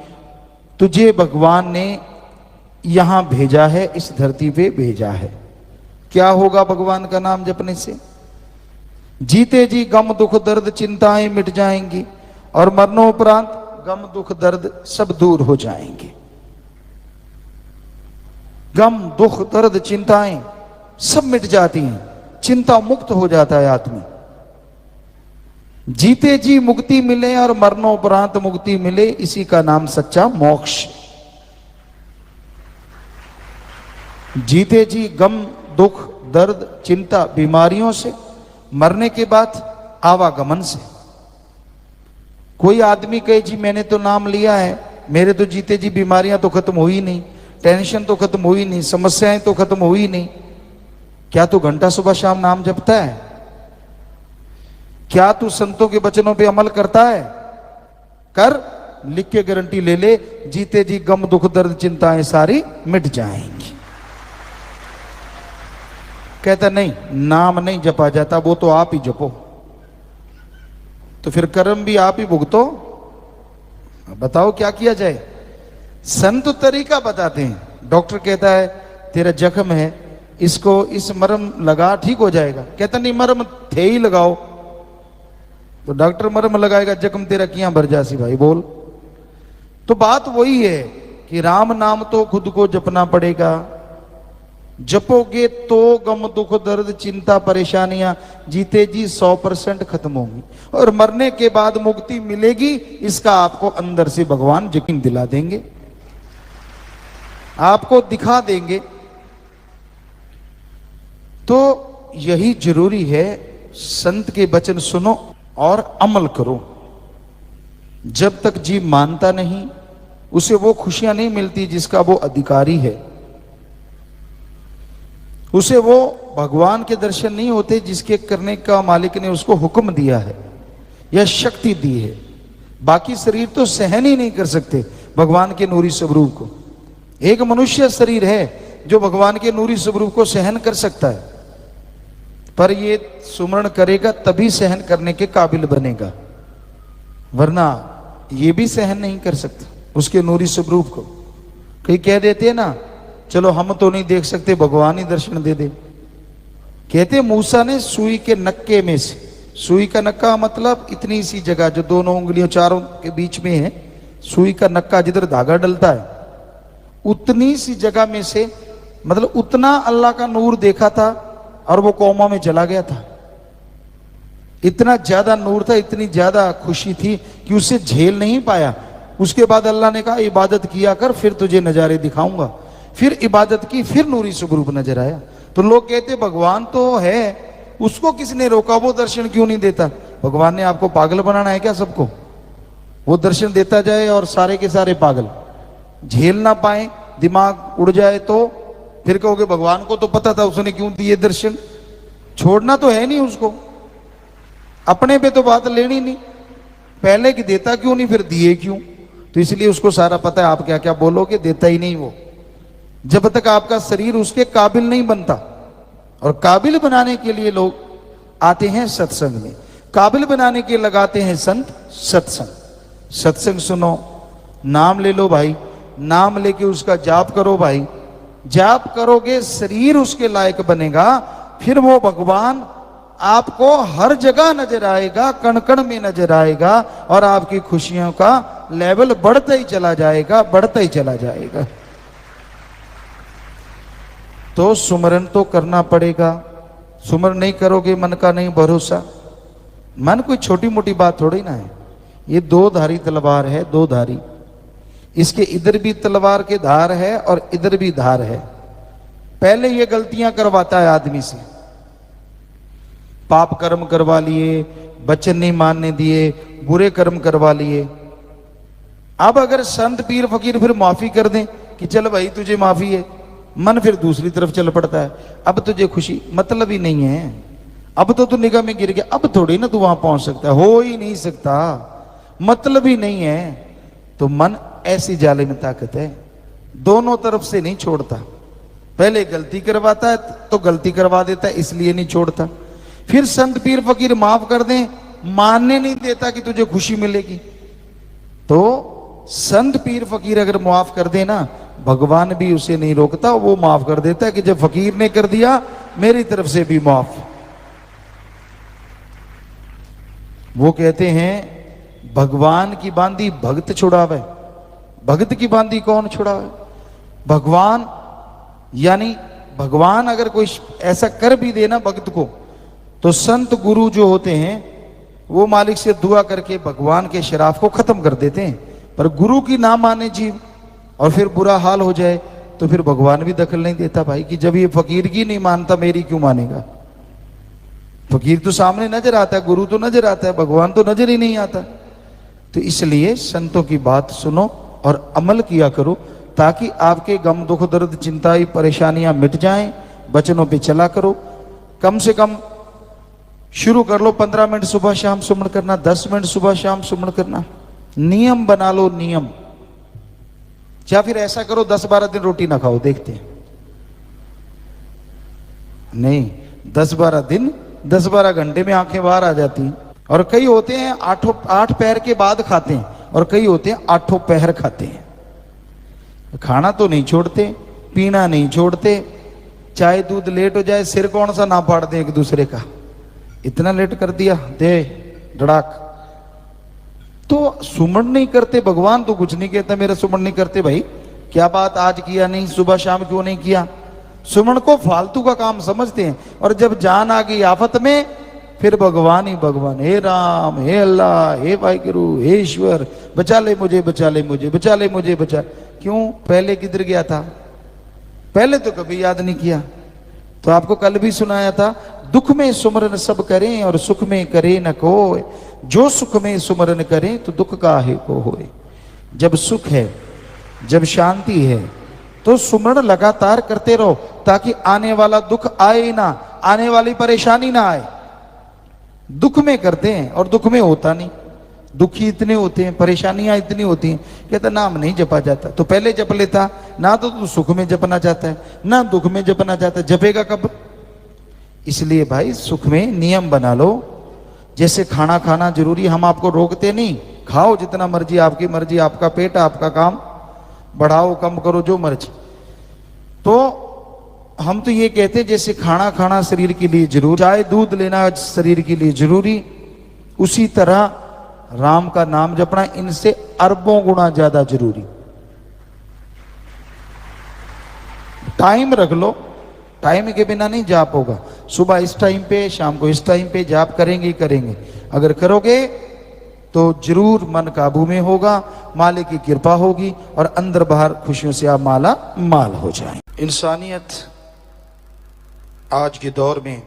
तुझे भगवान ने यहां भेजा है, इस धरती पे भेजा है। क्या होगा भगवान का नाम जपने से? जीते जी गम दुख दर्द चिंताएं मिट जाएंगी और मरणोपरांत गम दुख दर्द सब दूर हो जाएंगे। गम दुख दर्द चिंताएं सब मिट जाती हैं, चिंता मुक्त हो जाता है आदमी। जीते जी मुक्ति मिले और मरणोपरांत मुक्ति मिले, इसी का नाम सच्चा मोक्ष। जीते जी गम दुख दर्द चिंता बीमारियों से, मरने के बाद आवागमन से। कोई आदमी कहे जी मैंने तो नाम लिया है, मेरे तो जीते जी बीमारियां तो खत्म हुई नहीं, टेंशन तो खत्म हुई नहीं, समस्याएं तो खत्म हुई नहीं। क्या तू घंटा सुबह शाम नाम जपता है? क्या तू संतों के वचनों पे अमल करता है? कर, लिख के गारंटी ले ले, जीते जी गम दुख दर्द चिंताएं सारी मिट जाएंगी। कहता नहीं, नाम नहीं जपा जाता, वो तो आप ही जपो। तो फिर कर्म भी आप ही भुगतो। बताओ क्या किया जाए? संत तरीका बताते हैं। डॉक्टर कहता है तेरा जख्म है, इसको इस मरहम लगा ठीक हो जाएगा। कहता नहीं, मरहम थे ही लगाओ। तो डॉक्टर मरहम लगाएगा, जख्म तेरा किया भर जासी भाई बोल। तो बात वही है कि राम नाम तो खुद को जपना पड़ेगा। जपोगे तो गम दुख दर्द चिंता परेशानियां जीते जी 100% खत्म होंगी और मरने के बाद मुक्ति मिलेगी। इसका आपको अंदर से भगवान यकीन दिला देंगे, आपको दिखा देंगे। तो यही जरूरी है, संत के वचन सुनो और अमल करो। जब तक जीव मानता नहीं, उसे वो खुशियां नहीं मिलती जिसका वो अधिकारी है। उसे वो भगवान के दर्शन नहीं होते जिसके करने का मालिक ने उसको हुक्म दिया है या शक्ति दी है। बाकी शरीर तो सहन ही नहीं कर सकते भगवान के नूरी स्वरूप को। एक मनुष्य शरीर है जो भगवान के नूरी स्वरूप को सहन कर सकता है, पर ये सुमरण करेगा तभी सहन करने के काबिल बनेगा, वरना ये भी सहन नहीं कर सकता उसके नूरी स्वरूप को। कई कह देते हैं ना, चलो हम तो नहीं देख सकते, भगवान ही दर्शन दे दे। कहते मूसा ने सुई के नक्के में से, सुई का नक्का मतलब इतनी सी जगह जो दोनों उंगलियों चारों के बीच में है, सुई का नक्का जिधर धागा डलता है, उतनी सी जगह में से, मतलब उतना अल्लाह का नूर देखा था और वो कोमा में चला गया था। इतना ज्यादा नूर था, इतनी ज्यादा खुशी थी कि उसे झेल नहीं पाया। उसके बाद अल्लाह ने कहा इबादत किया कर, फिर तुझे नजारे दिखाऊंगा। फिर इबादत की, फिर नूरी स्वरूप नजर आया। तो लोग कहते भगवान तो है उसको किसने रोका, वो दर्शन क्यों नहीं देता? भगवान ने आपको पागल बनाना है क्या सबको? वो दर्शन देता जाए और सारे के सारे पागल झेल ना पाए, दिमाग उड़ जाए, तो फिर कहोगे भगवान को तो पता था, उसने क्यों दिए दर्शन? छोड़ना तो है नहीं उसको, अपने पे तो बात लेनी नहीं। पहले कि देता क्यों नहीं, फिर दिए क्यों? तो इसलिए उसको सारा पता है आप क्या क्या बोलोगे, देता ही नहीं वो, जब तक आपका शरीर उसके काबिल नहीं बनता। और काबिल बनाने के लिए लोग आते हैं सत्संग में, काबिल बनाने के लगाते हैं संत सत्संग। सत्संग सुनो, नाम ले लो भाई, नाम लेके उसका जाप करो भाई, जाप करोगे शरीर उसके लायक बनेगा, फिर वो भगवान आपको हर जगह नजर आएगा, कण कण में नजर आएगा, और आपकी खुशियों का लेवल बढ़ता ही चला जाएगा, बढ़ता ही चला जाएगा। तो सुमरन तो करना पड़ेगा, सुमरन नहीं करोगे मन का नहीं भरोसा। मन कोई छोटी मोटी बात थोड़ी ना है, ये दो धारी तलवार है, दो धारी, इसके इधर भी तलवार के धार है और इधर भी धार है। पहले ये गलतियां करवाता है आदमी से, पाप कर्म करवा लिए, वचन नहीं मानने दिए, बुरे कर्म करवा लिए। अब अगर संत पीर फकीर फिर माफी कर दें कि चल भाई तुझे माफी है, मन फिर दूसरी तरफ चल पड़ता है, अब तुझे खुशी मतलब ही नहीं है, अब तो तू निगाह में गिर गया, अब थोड़ी ना तू वहां पहुंच सकता है, हो ही नहीं सकता, मतलब ही नहीं है। तो मन ऐसी जाले में ताकत है, दोनों तरफ से नहीं छोड़ता। पहले गलती करवाता है तो गलती करवा देता है, इसलिए नहीं छोड़ता। फिर संत पीर फकीर माफ कर दें, मानने नहीं देता कि तुझे खुशी मिलेगी। तो संत पीर फकीर अगर माफ कर दे ना, भगवान भी उसे नहीं रोकता, वो माफ कर देता है कि जब फकीर ने कर दिया मेरी तरफ से भी माफ। वो कहते हैं भगवान की बांधी भक्त छुड़ावे, भक्त की बांधी कौन छुड़ावे? भगवान। यानी भगवान अगर कोई ऐसा कर भी देना भक्त को, तो संत गुरु जो होते हैं वो मालिक से दुआ करके भगवान के शराफ को खत्म कर देते हैं। पर गुरु की ना माने जीव और फिर बुरा हाल हो जाए तो फिर भगवान भी दखल नहीं देता भाई, कि जब ये फकीर की नहीं मानता मेरी क्यों मानेगा? फकीर तो सामने नजर आता है, गुरु तो नजर आता है, भगवान तो नजर ही नहीं आता। तो इसलिए संतों की बात सुनो और अमल किया करो, ताकि आपके गम दुख दर्द चिंताएं परेशानियां मिट जाएं। वचनों पे चला करो, कम से कम शुरू कर लो 15 मिनट सुबह शाम सुमन करना, 10 मिनट सुबह शाम सुमन करना, नियम बना लो नियम। या फिर ऐसा करो 10-12 दिन रोटी ना खाओ, देखते हैं। नहीं, 10-12 दिन 10-12 घंटे में आंखें बाहर आ जाती हैं। और कई होते हैं 8 पहर के बाद खाते हैं, और कई होते हैं 8 पहर खाते हैं। खाना तो नहीं छोड़ते, पीना नहीं छोड़ते, चाय दूध लेट हो जाए सिर कौन सा ना फाड़ दे एक दूसरे का, इतना लेट कर दिया दे धड़ाक। तो सुमन नहीं करते, भगवान तो कुछ नहीं कहता मेरा सुमन नहीं करते। भाई क्या बात, आज किया नहीं, सुबह शाम क्यों नहीं किया? सुमन को फालतू का काम समझते हैं। और जब जान आ गई आफत में, फिर भगवान ही भगवान, हे राम, हे अल्लाह, हे वाहिगुरु, हे ईश्वर, बचा ले मुझे, बचा ले मुझे, बचा ले मुझे, बचा। क्यों? पहले किधर गया था? पहले तो कभी याद नहीं किया। तो आपको कल भी सुनाया था, दुख में सुमरन सब करें और सुख में करे न कोय, जो सुख में सुमरन करें तो दुख काहे को होए। जब सुख है, जब शांति है, तो सुमरन लगातार करते रहो, ताकि आने वाला दुख आए ही ना, आने वाली परेशानी ना आए। दुख में करते हैं और दुख में होता नहीं, दुखी इतने होते हैं, परेशानियां इतनी होती हैं, कहता नाम नहीं जपा जाता। तो पहले जप लेता ना, तो तू सुख में जपना चाहता है ना दुख में जपना चाहता है, जपेगा कब? इसलिए भाई सुख में नियम बना लो। जैसे खाना खाना जरूरी, हम आपको रोकते नहीं, खाओ जितना मर्जी, आपकी मर्जी, आपका पेट, आपका काम, बढ़ाओ कम करो जो मर्जी। तो हम तो ये कहते हैं जैसे खाना खाना शरीर के लिए जरूरी, चाय दूध लेना शरीर के लिए जरूरी, उसी तरह राम का नाम जपना इनसे अरबों गुना ज्यादा जरूरी। टाइम रख लो, टाइम के बिना नहीं जाप होगा। सुबह इस टाइम पे, शाम को इस टाइम पे जाप करेंगे ही करेंगे। अगर करोगे तो जरूर मन काबू में होगा, मालिक की कृपा होगी और अंदर बाहर खुशियों से आप माला माल हो जाएं। इंसानियत आज के दौर में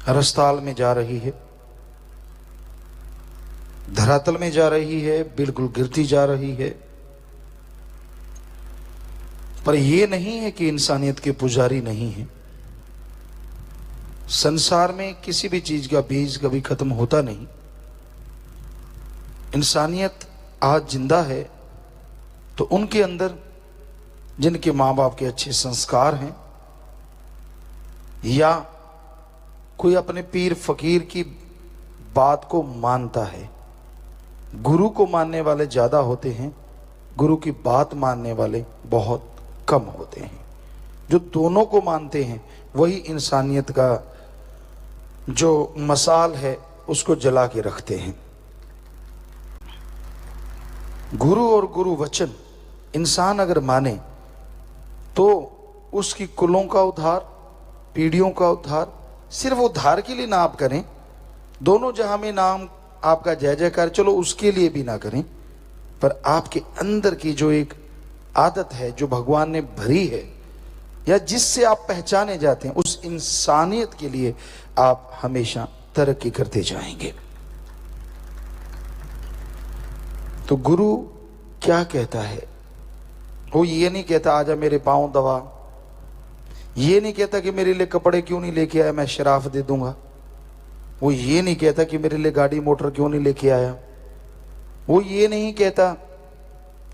रसताल में जा रही है, धरातल में जा रही है, बिल्कुल गिरती जा रही है। पर यह नहीं है कि इंसानियत के पुजारी नहीं है। संसार में किसी भी चीज का बीज कभी खत्म होता नहीं। इंसानियत आज जिंदा है तो उनके अंदर जिनके माँ बाप के अच्छे संस्कार हैं, या कोई अपने पीर फकीर की बात को मानता है। गुरु को मानने वाले ज्यादा होते हैं, गुरु की बात मानने वाले बहुत कम होते हैं। जो दोनों को मानते हैं वही इंसानियत का जो मसाल है उसको जला के रखते हैं। गुरु और गुरु वचन इंसान अगर माने तो उसकी कुलों का उद्धार, पीढ़ियों का उद्धार, सिर्फ उद्धार के लिए ना आप करें, दोनों जहां में नाम आपका जय जयकार, चलो उसके लिए भी ना करें, पर आपके अंदर की जो एक आदत है जो भगवान ने भरी है या जिससे आप पहचाने जाते हैं, उस इंसानियत के लिए आप हमेशा तरक्की करते जाएंगे। तो गुरु क्या कहता है? वो ये नहीं कहता आजा मेरे पांव दबा, ये नहीं कहता कि मेरे लिए कपड़े क्यों नहीं लेके आया, मैं शराफ दे दूंगा। वो ये नहीं कहता कि मेरे लिए गाड़ी मोटर क्यों नहीं लेके आया। वो ये नहीं कहता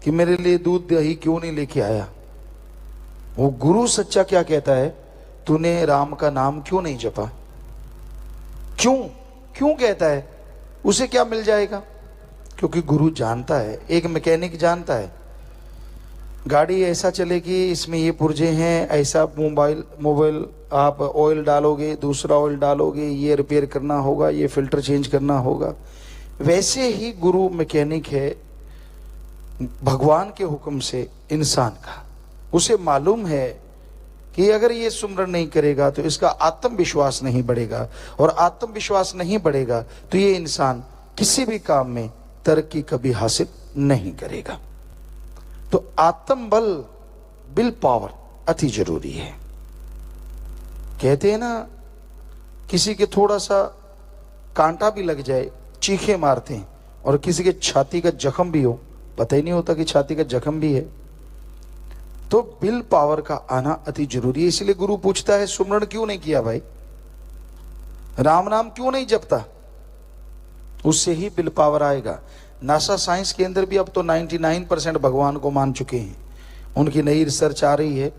कि मेरे लिए दूध दही क्यों नहीं लेके आया। वो गुरु सच्चा क्या कहता है? तूने राम का नाम क्यों नहीं जपा? क्यों क्यों कहता है? उसे क्या मिल जाएगा? क्योंकि गुरु जानता है, एक मैकेनिक जानता है गाड़ी ऐसा चलेगी, इसमें ये पुर्जे हैं, ऐसा मोबाइल आप ऑयल डालोगे, दूसरा ऑयल डालोगे, ये रिपेयर करना होगा, ये फिल्टर चेंज करना होगा। वैसे ही गुरु मैकेनिक है भगवान के हुक्म से इंसान का। उसे मालूम है कि अगर ये सुमरन नहीं करेगा तो इसका आत्मविश्वास नहीं बढ़ेगा, और आत्मविश्वास नहीं बढ़ेगा तो ये इंसान किसी भी काम में तरक्की कभी हासिल नहीं करेगा। तो आत्मबल, विल पावर अति जरूरी है। कहते हैं ना, किसी के थोड़ा सा कांटा भी लग जाए, चीखे मारते हैं, और किसी के छाती का जख्म भी हो, पता ही नहीं होता कि छाती का जख्म भी है। तो विल पावर का आना अति जरूरी है। इसलिए गुरु पूछता है सुमरण क्यों नहीं किया भाई, राम नाम क्यों नहीं जपता? उससे ही विल पावर आएगा। नासा साइंस के अंदर भी अब तो 99% भगवान को मान चुके हैं। उनकी नई रिसर्च आ रही है,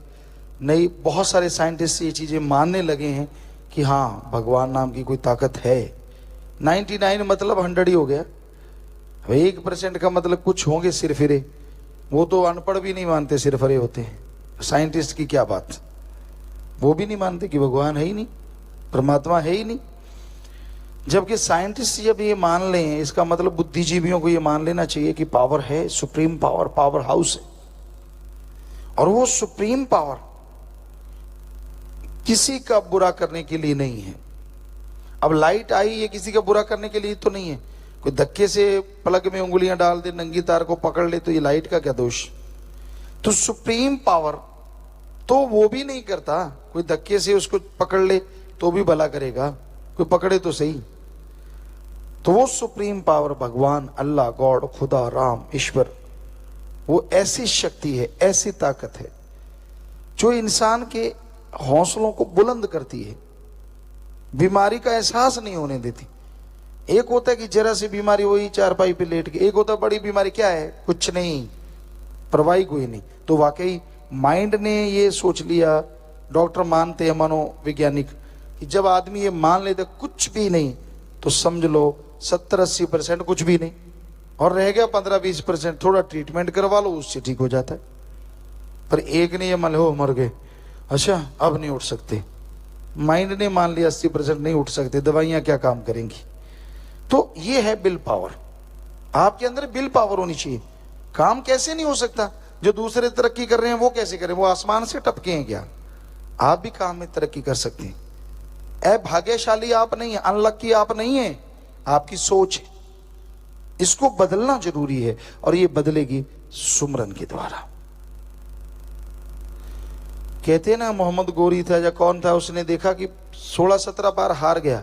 नई बहुत सारे साइंटिस्ट ये चीजें मानने लगे हैं कि हाँ भगवान नाम की कोई ताकत है। 99 मतलब 100 ही हो गया। 1% का मतलब कुछ होंगे सिरफिरे, वो तो अनपढ़ भी नहीं मानते सिरफिरे होते हैं। साइंटिस्ट की क्या बात, वो भी नहीं मानते कि भगवान है ही नहीं, परमात्मा है ही नहीं। जबकि साइंटिस्ट जब ये मान लें, इसका मतलब बुद्धिजीवियों को ये मान लेना चाहिए कि पावर है, सुप्रीम पावर, पावर हाउस है। और वो सुप्रीम पावर किसी का बुरा करने के लिए नहीं है। अब लाइट आई, ये किसी का बुरा करने के लिए तो नहीं है। कोई धक्के से प्लग में उंगलियां डाल दे, नंगी तार को पकड़ ले, तो ये लाइट का क्या दोष? तो सुप्रीम पावर तो वो भी नहीं करता, कोई धक्के से उसको पकड़ ले तो भी भला करेगा, कोई पकड़े तो सही। तो वो सुप्रीम पावर भगवान, अल्लाह, गॉड, खुदा, राम, ईश्वर, वो ऐसी शक्ति है, ऐसी ताकत है जो इंसान के हौसलों को बुलंद करती है, बीमारी का एहसास नहीं होने देती। एक होता है कि जरा सी बीमारी हुई, चारपाई पे लेट के, एक होता है बड़ी बीमारी, क्या है, कुछ नहीं, परवाही कोई नहीं। तो वाकई माइंड ने ये सोच लिया, डॉक्टर मानते हैं, मनोवैज्ञानिक, कि जब आदमी ये मान लेते कुछ भी नहीं, तो समझ लो 70-80% कुछ भी नहीं, और रह गया 15-20%, थोड़ा ट्रीटमेंट करवा लो, उससे ठीक हो जाता है। पर एक ने ये मान लो मर गए, अच्छा अब नहीं उठ सकते, माइंड ने मान लिया 80% नहीं उठ सकते, दवाइयां क्या काम करेंगी। तो ये है विल पावर। आपके अंदर विल पावर होनी चाहिए। काम कैसे नहीं हो सकता? जो दूसरे तरक्की कर रहे हैं वो कैसे करें? वो आसमान से टपके हैं क्या? आप भी काम में तरक्की कर सकते हैं। भाग्यशाली आप नहीं है, अनलक्की आप नहीं है, आपकी सोच है। इसको बदलना जरूरी है, और ये बदलेगी सुमरन के द्वारा। कहते ना, मोहम्मद गोरी था या कौन था, उसने देखा कि 16-17 बार हार गया,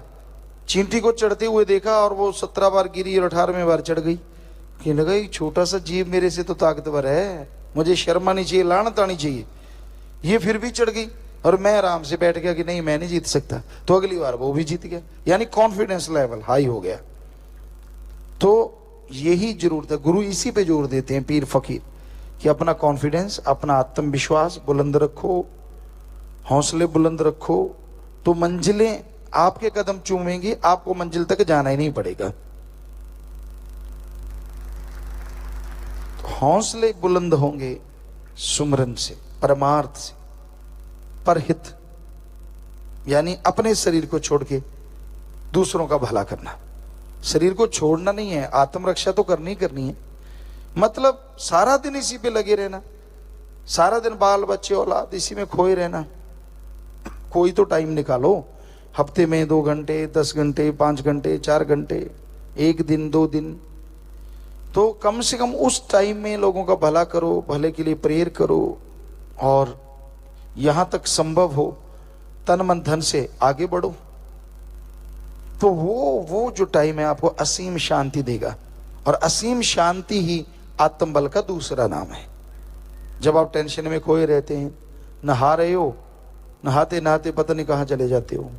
चींटी को चढ़ते हुए देखा और वो 17 बार गिरी और 18वें बार चढ़ गई। कहने लगा ये छोटा सा जीव मेरे से तो ताकतवर है, मुझे शर्म आनी चाहिए, लानत आनी चाहिए। ये फिर भी चढ़ गई और मैं आराम से बैठ गया कि नहीं मैं नहीं जीत सकता, तो अगली बार वो भी जीत गया, यानी कॉन्फिडेंस लेवल हाई हो गया। तो यही जरूरत है, गुरु इसी पे जोर देते हैं पीर फकीर, कि अपना कॉन्फिडेंस, अपना आत्मविश्वास बुलंद रखो, हौसले बुलंद रखो, तो मंजिलें आपके कदम चूमेंगी, आपको मंजिल तक जाना ही नहीं पड़ेगा। तो हौसले बुलंद होंगे सुमरन से, परमार्थ से, परहित यानी अपने शरीर को छोड़ के दूसरों का भला करना। शरीर को छोड़ना नहीं है, आत्मरक्षा तो करनी है। मतलब सारा दिन इसी पे लगे रहना, सारा दिन बाल बच्चे औलाद इसी में खोए रहना। कोई तो टाइम निकालो, हफ्ते में 2 घंटे, 10 घंटे, 5 घंटे, 4 घंटे, 1 दिन, 2 दिन, तो कम से कम उस टाइम में लोगों का भला करो, भले के लिए प्रेयर करो, और यहां तक संभव हो तन मन धन से आगे बढ़ो। तो वो जो टाइम है आपको असीम शांति देगा, और असीम शांति ही आत्मबल का दूसरा नाम है। जब आप टेंशन में खोए रहते हैं, नहा रहे हो, नहाते नहाते पता नहीं कहाँ चले जाते हो,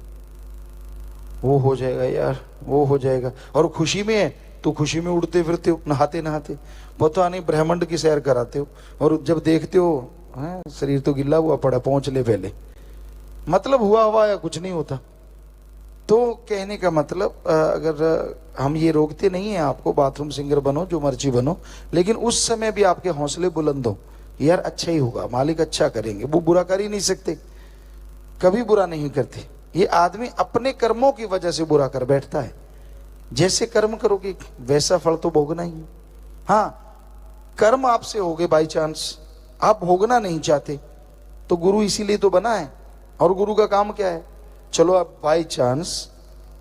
वो हो जाएगा यार, वो हो जाएगा, और खुशी में है तो खुशी में उड़ते फिरते हो, नहाते नहाते पता नहीं ब्रह्मांड की सैर कराते हो, और जब देखते हो शरीर तो गिल्ला हुआ पड़ा, पहुंच ले पहले, मतलब हुआ या कुछ नहीं होता। तो कहने का मतलब अगर हम ये रोकते नहीं है आपको, बाथरूम सिंगर बनो, जो मर्जी बनो, लेकिन उस समय भी आपके हौसले बुलंद हो, यार अच्छा ही होगा, मालिक अच्छा करेंगे, वो बुरा कर ही नहीं सकते, कभी बुरा नहीं करते। ये आदमी अपने कर्मों की वजह से बुरा कर बैठता है, जैसे कर्म करोगे वैसा फल तो भोगना ही है। हाँ, कर्म आपसे हो गए बाई चांस, आप भोगना नहीं चाहते, तो गुरु इसीलिए तो बना है, और गुरु का काम क्या है, चलो आप बाई चांस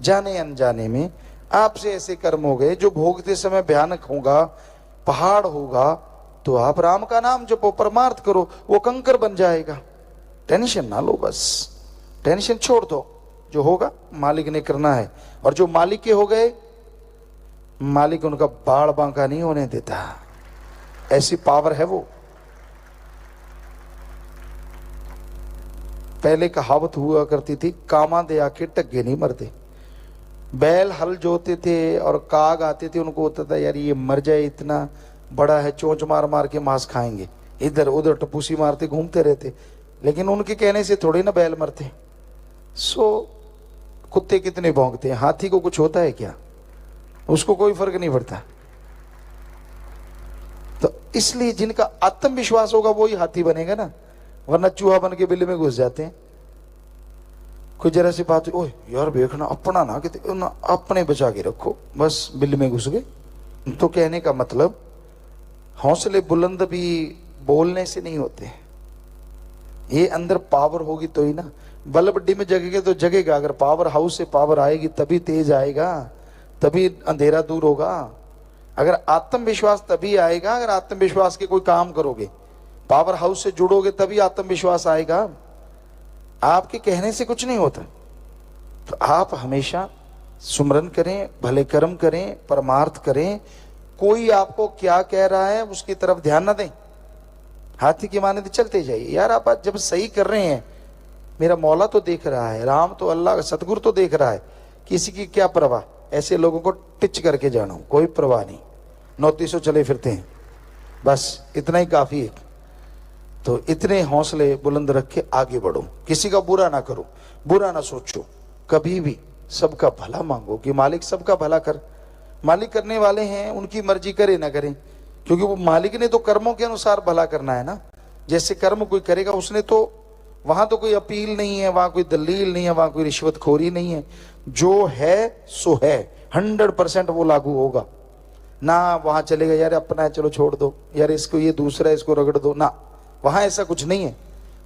जाने अनजाने में आपसे ऐसे कर्म हो गए जो भोगते समय भयानक होगा, पहाड़ होगा, तो आप राम का नाम जपो, परमार्थ करो, वो कंकर बन जाएगा। टेंशन ना लो, बस टेंशन छोड़ दो, जो होगा मालिक ने करना है, और जो मालिक के हो गए, मालिक उनका बाड़ बांका नहीं होने देता, ऐसी पावर है वो। पहले कहावत हुआ करती थी, कामा दे आके टग्गे नहीं मरते। बैल हल जोते थे और काग आते थे, उनको होता था यार ये मर जाए, इतना बड़ा है, चोंच मार मार के मांस खाएंगे, इधर उधर टपूसी मारते घूमते रहते, लेकिन उनके कहने से थोड़े ना बैल मरते। सो कुत्ते कितने भौंकते हैं, हाथी को कुछ होता है क्या, उसको कोई फर्क नहीं पड़ता। तो इसलिए जिनका आत्मविश्वास होगा वही हाथी बनेगा ना, वरना चूहा बन के बिल्ली में घुस जाते हैं। कोई जरा सी बात, ओए यार देखना अपना ना, कि अपने बचा के रखो, बस बिल्ली में घुस गए। तो कहने का मतलब हौसले बुलंद भी बोलने से नहीं होते, ये अंदर पावर होगी तो ही ना। बल्ब में जगेगा तो जगेगा, अगर पावर हाउस से पावर आएगी तभी तेज आएगा, तभी अंधेरा दूर होगा। अगर आत्मविश्वास तभी आएगा, अगर आत्मविश्वास के कोई काम करोगे, पावर हाउस से जुड़ोगे तभी आत्मविश्वास आएगा, आपके कहने से कुछ नहीं होता। तो आप हमेशा सुमरन करें, भले कर्म करें, परमार्थ करें, कोई आपको क्या कह रहा है उसकी तरफ ध्यान ना दें, हाथी की माने चलते जाइए। यार आप जब सही कर रहे हैं, मेरा मौला तो देख रहा है, राम तो अल्लाह सतगुरु तो देख रहा है, किसी की क्या परवाह। ऐसे लोगों को टिच करके जानो, कोई परवाह नहीं, 900 चले फिरते हैं, बस इतना ही काफी है। तो इतने हौसले बुलंद रख के आगे बढ़ो, किसी का बुरा ना करो, बुरा ना सोचो, कभी भी सबका भला मांगो कि मालिक सबका भला कर। मालिक करने वाले हैं, उनकी मर्जी करे ना करें, क्योंकि वो मालिक ने तो कर्मों के अनुसार भला करना है ना। जैसे कर्म कोई करेगा उसने तो, वहां तो कोई अपील नहीं है, वहां कोई दलील नहीं है, वहां कोई रिश्वतखोरी नहीं है, जो है सो है, 100% वो लागू होगा ना। वहां चलेगा यार अपना है चलो छोड़ दो, यार इसको ये दूसरा है इसको रगड़ दो ना, वहां ऐसा कुछ नहीं है।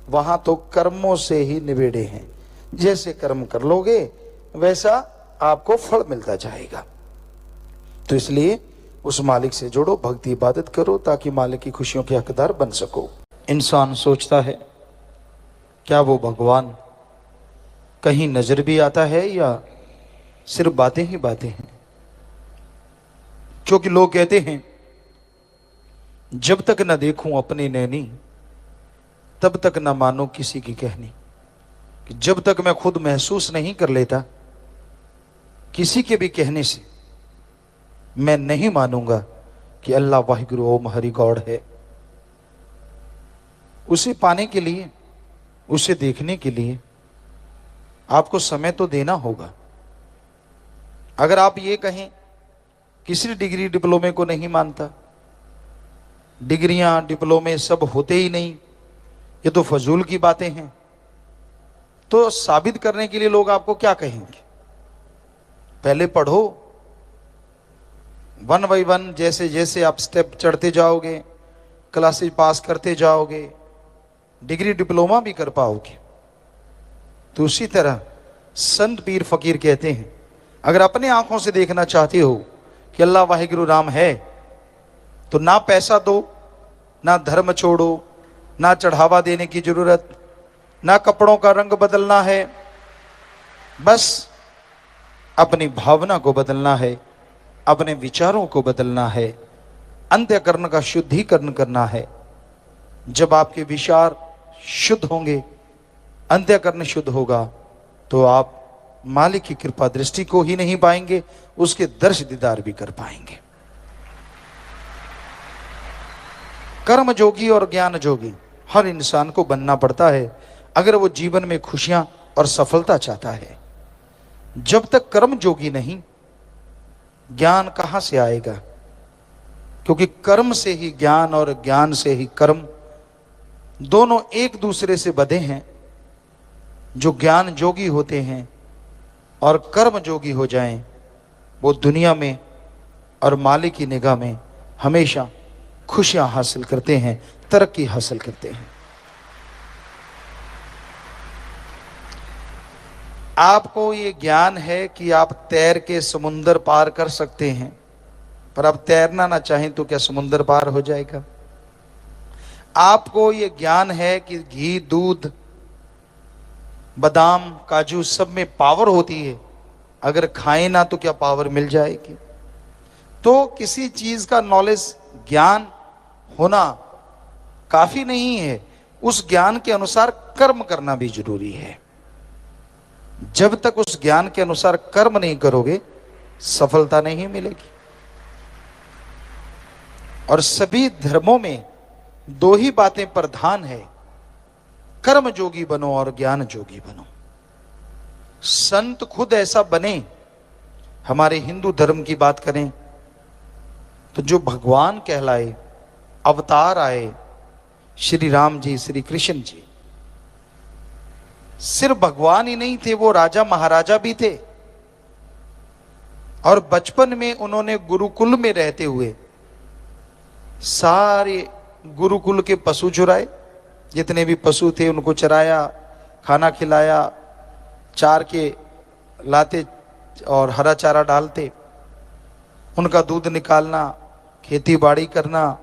वहां तो कर्मों से ही निवेड़े हैं, जैसे कर्म कर लोगे वैसा आपको फल मिलता जाएगा। तो इसलिए उस मालिक से जुड़ो, भक्ति इबादत करो, ताकि मालिक की खुशियों के हकदार बन सको। इंसान सोचता है क्या वो भगवान कहीं नजर भी आता है या सिर्फ बातें ही बातें हैं? क्योंकि लोग कहते हैं जब तक न देखूं अपनी नैनी तब तक न मानो किसी की कहनी। कि जब तक मैं खुद महसूस नहीं कर लेता किसी के भी कहने से, मैं नहीं मानूंगा कि अल्लाह वाहिगुरु ओम हरि गॉड है। उसे पाने के लिए, उसे देखने के लिए आपको समय तो देना होगा। अगर आप ये कहें किसी डिग्री डिप्लोमे को नहीं मानता, डिग्रियां डिप्लोमे सब होते ही नहीं, ये तो फजूल की बातें हैं, तो साबित करने के लिए लोग आपको क्या कहेंगे? पहले पढ़ो, 1 बाय 1 जैसे जैसे आप स्टेप चढ़ते जाओगे, क्लासेज पास करते जाओगे, डिग्री डिप्लोमा भी कर पाओगे। तो उसी तरह संत पीर फकीर कहते हैं अगर अपने आंखों से देखना चाहते हो कि अल्लाह वाहिगुरु राम है, तो ना पैसा दो, ना धर्म छोड़ो, ना चढ़ावा देने की जरूरत, ना कपड़ों का रंग बदलना है, बस अपनी भावना को बदलना है, अपने विचारों को बदलना है, अंतःकरण का शुद्धिकरण करना है। जब आपके विचार शुद्ध होंगे, अंतःकरण शुद्ध होगा, तो आप मालिक की कृपा दृष्टि को ही नहीं पाएंगे, उसके दर्श दीदार भी कर पाएंगे। कर्म जोगी और ज्ञान जोगी हर इंसान को बनना पड़ता है अगर वो जीवन में खुशियां और सफलता चाहता है। जब तक कर्म जोगी नहीं, ज्ञान कहां से आएगा? क्योंकि कर्म से ही ज्ञान और ज्ञान से ही कर्म, दोनों एक दूसरे से बंधे हैं। जो ज्ञान जोगी होते हैं और कर्म जोगी हो जाएं, वो दुनिया में और मालिक की निगाह में हमेशा खुशियां हासिल करते हैं, तरक्की हासिल करते हैं। आपको ये ज्ञान है कि आप तैर के समुंदर पार कर सकते हैं, पर आप तैरना ना चाहें तो क्या समुंदर पार हो जाएगा? आपको ये ज्ञान है कि घी, दूध, बादाम, काजू सब में पावर होती है, अगर खाएं ना तो क्या पावर मिल जाएगी? तो किसी चीज का नॉलेज, ज्ञान होना काफी नहीं है, उस ज्ञान के अनुसार कर्म करना भी जरूरी है। जब तक उस ज्ञान के अनुसार कर्म नहीं करोगे, सफलता नहीं मिलेगी। और सभी धर्मों में दो ही बातें प्रधान है, कर्म जोगी बनो और ज्ञान जोगी बनो। संत खुद ऐसा बने। हमारे हिंदू धर्म की बात करें तो जो भगवान कहलाए, अवतार आए, श्री राम जी, श्री कृष्ण जी, सिर्फ भगवान ही नहीं थे, वो राजा महाराजा भी थे। और बचपन में उन्होंने गुरुकुल में रहते हुए सारे गुरुकुल के पशु चुराए, जितने भी पशु थे उनको चराया, खाना खिलाया, चार के लाते और हरा चारा डालते, उनका दूध निकालना, खेती बाड़ी करना,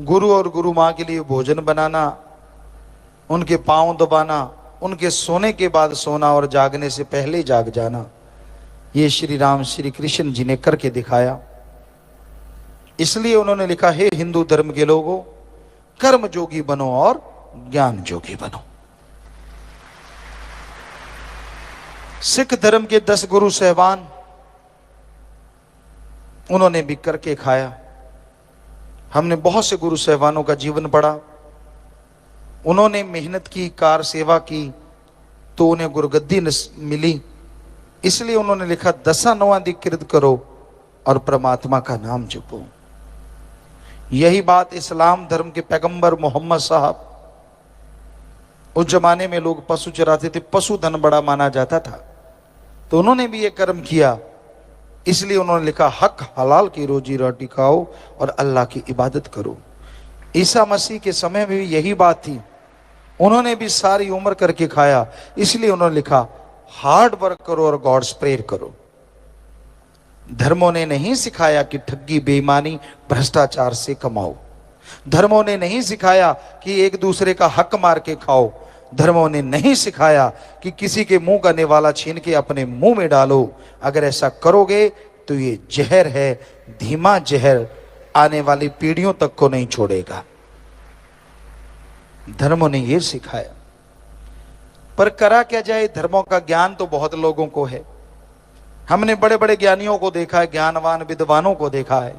गुरु और गुरु माँ के लिए भोजन बनाना, उनके पांव दबाना, उनके सोने के बाद सोना और जागने से पहले जाग जाना, ये श्री राम श्री कृष्ण जी ने करके दिखाया। इसलिए उन्होंने लिखा, हे हिंदू धर्म के लोगों, कर्म जोगी बनो और ज्ञान जोगी बनो। सिख धर्म के 10 गुरु साहिबान, उन्होंने भी करके खाया। हमने बहुत से गुरु साहिबानों का जीवन पढ़ा, उन्होंने मेहनत की, कार सेवा की, तो उन्हें गुरगद्दी मिली। इसलिए उन्होंने लिखा, 10 नौआदि कृत करो और परमात्मा का नाम जपो। यही बात इस्लाम धर्म के पैगंबर मोहम्मद साहब, उस जमाने में लोग पशु चराते थे, पशु धन बड़ा माना जाता था, तो उन्होंने भी ये कर्म किया। इसलिए उन्होंने लिखा, हक हलाल की रोजी रोटी खाओ और अल्लाह की इबादत करो। ईसा मसीह के समय में भी यही बात थी, उन्होंने भी सारी उम्र करके खाया। इसलिए उन्होंने लिखा, हार्ड वर्क करो और गॉड्स प्रेयर करो। धर्मों ने नहीं सिखाया कि ठगी, बेईमानी, भ्रष्टाचार से कमाओ। धर्मों ने नहीं सिखाया कि एक दूसरे का हक मार के खाओ। धर्मों ने नहीं सिखाया कि किसी के मुंह का निवाला छीन के अपने मुंह में डालो। अगर ऐसा करोगे तो ये जहर है, धीमा जहर, आने वाली पीढ़ियों तक को नहीं छोड़ेगा। धर्मों ने ये सिखाया। पर करा क्या जाए, धर्मों का ज्ञान तो बहुत लोगों को है। हमने बड़े बड़े ज्ञानियों को देखा है, ज्ञानवान विद्वानों को देखा है,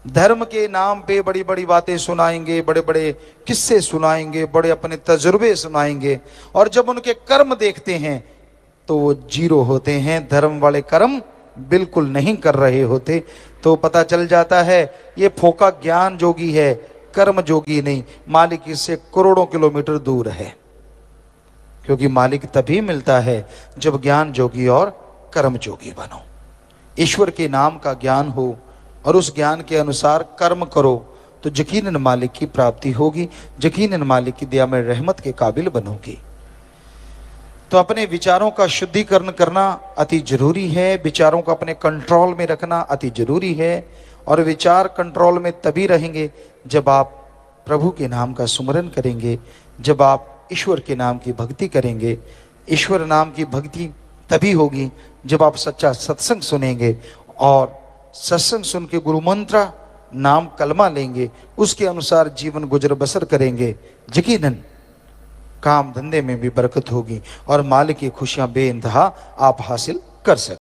धर्म के नाम पे बड़ी बड़ी बातें सुनाएंगे, बड़े बड़े किस्से सुनाएंगे, बड़े अपने तजुर्बे सुनाएंगे, और जब उनके कर्म देखते हैं तो वो जीरो होते हैं, धर्म वाले कर्म बिल्कुल नहीं कर रहे होते। तो पता चल जाता है ये फोका ज्ञान जोगी है, कर्म जोगी नहीं, मालिक इससे करोड़ों किलोमीटर दूर है। क्योंकि मालिक तभी मिलता है जब ज्ञान जोगी और कर्म जोगी बनो, ईश्वर के नाम का ज्ञान हो और उस ज्ञान के अनुसार कर्म करो तो यकीनन मालिक की प्राप्ति होगी, यकीनन मालिक की दया में रहमत के काबिल बनोगी। तो अपने विचारों का शुद्धिकरण करना अति जरूरी है, विचारों को अपने कंट्रोल में रखना अति जरूरी है। और विचार कंट्रोल में तभी रहेंगे जब आप प्रभु के नाम का सुमरन करेंगे, जब आप ईश्वर के नाम की भक्ति करेंगे। ईश्वर नाम की भक्ति तभी होगी जब आप सच्चा सत्संग सुनेंगे, और सत्संग सुन के गुरु मंत्र नाम कलमा लेंगे, उसके अनुसार जीवन गुजर बसर करेंगे। यकीनन काम धंधे में भी बरकत होगी और मालिक की खुशियां बेइंतहा आप हासिल कर सकते।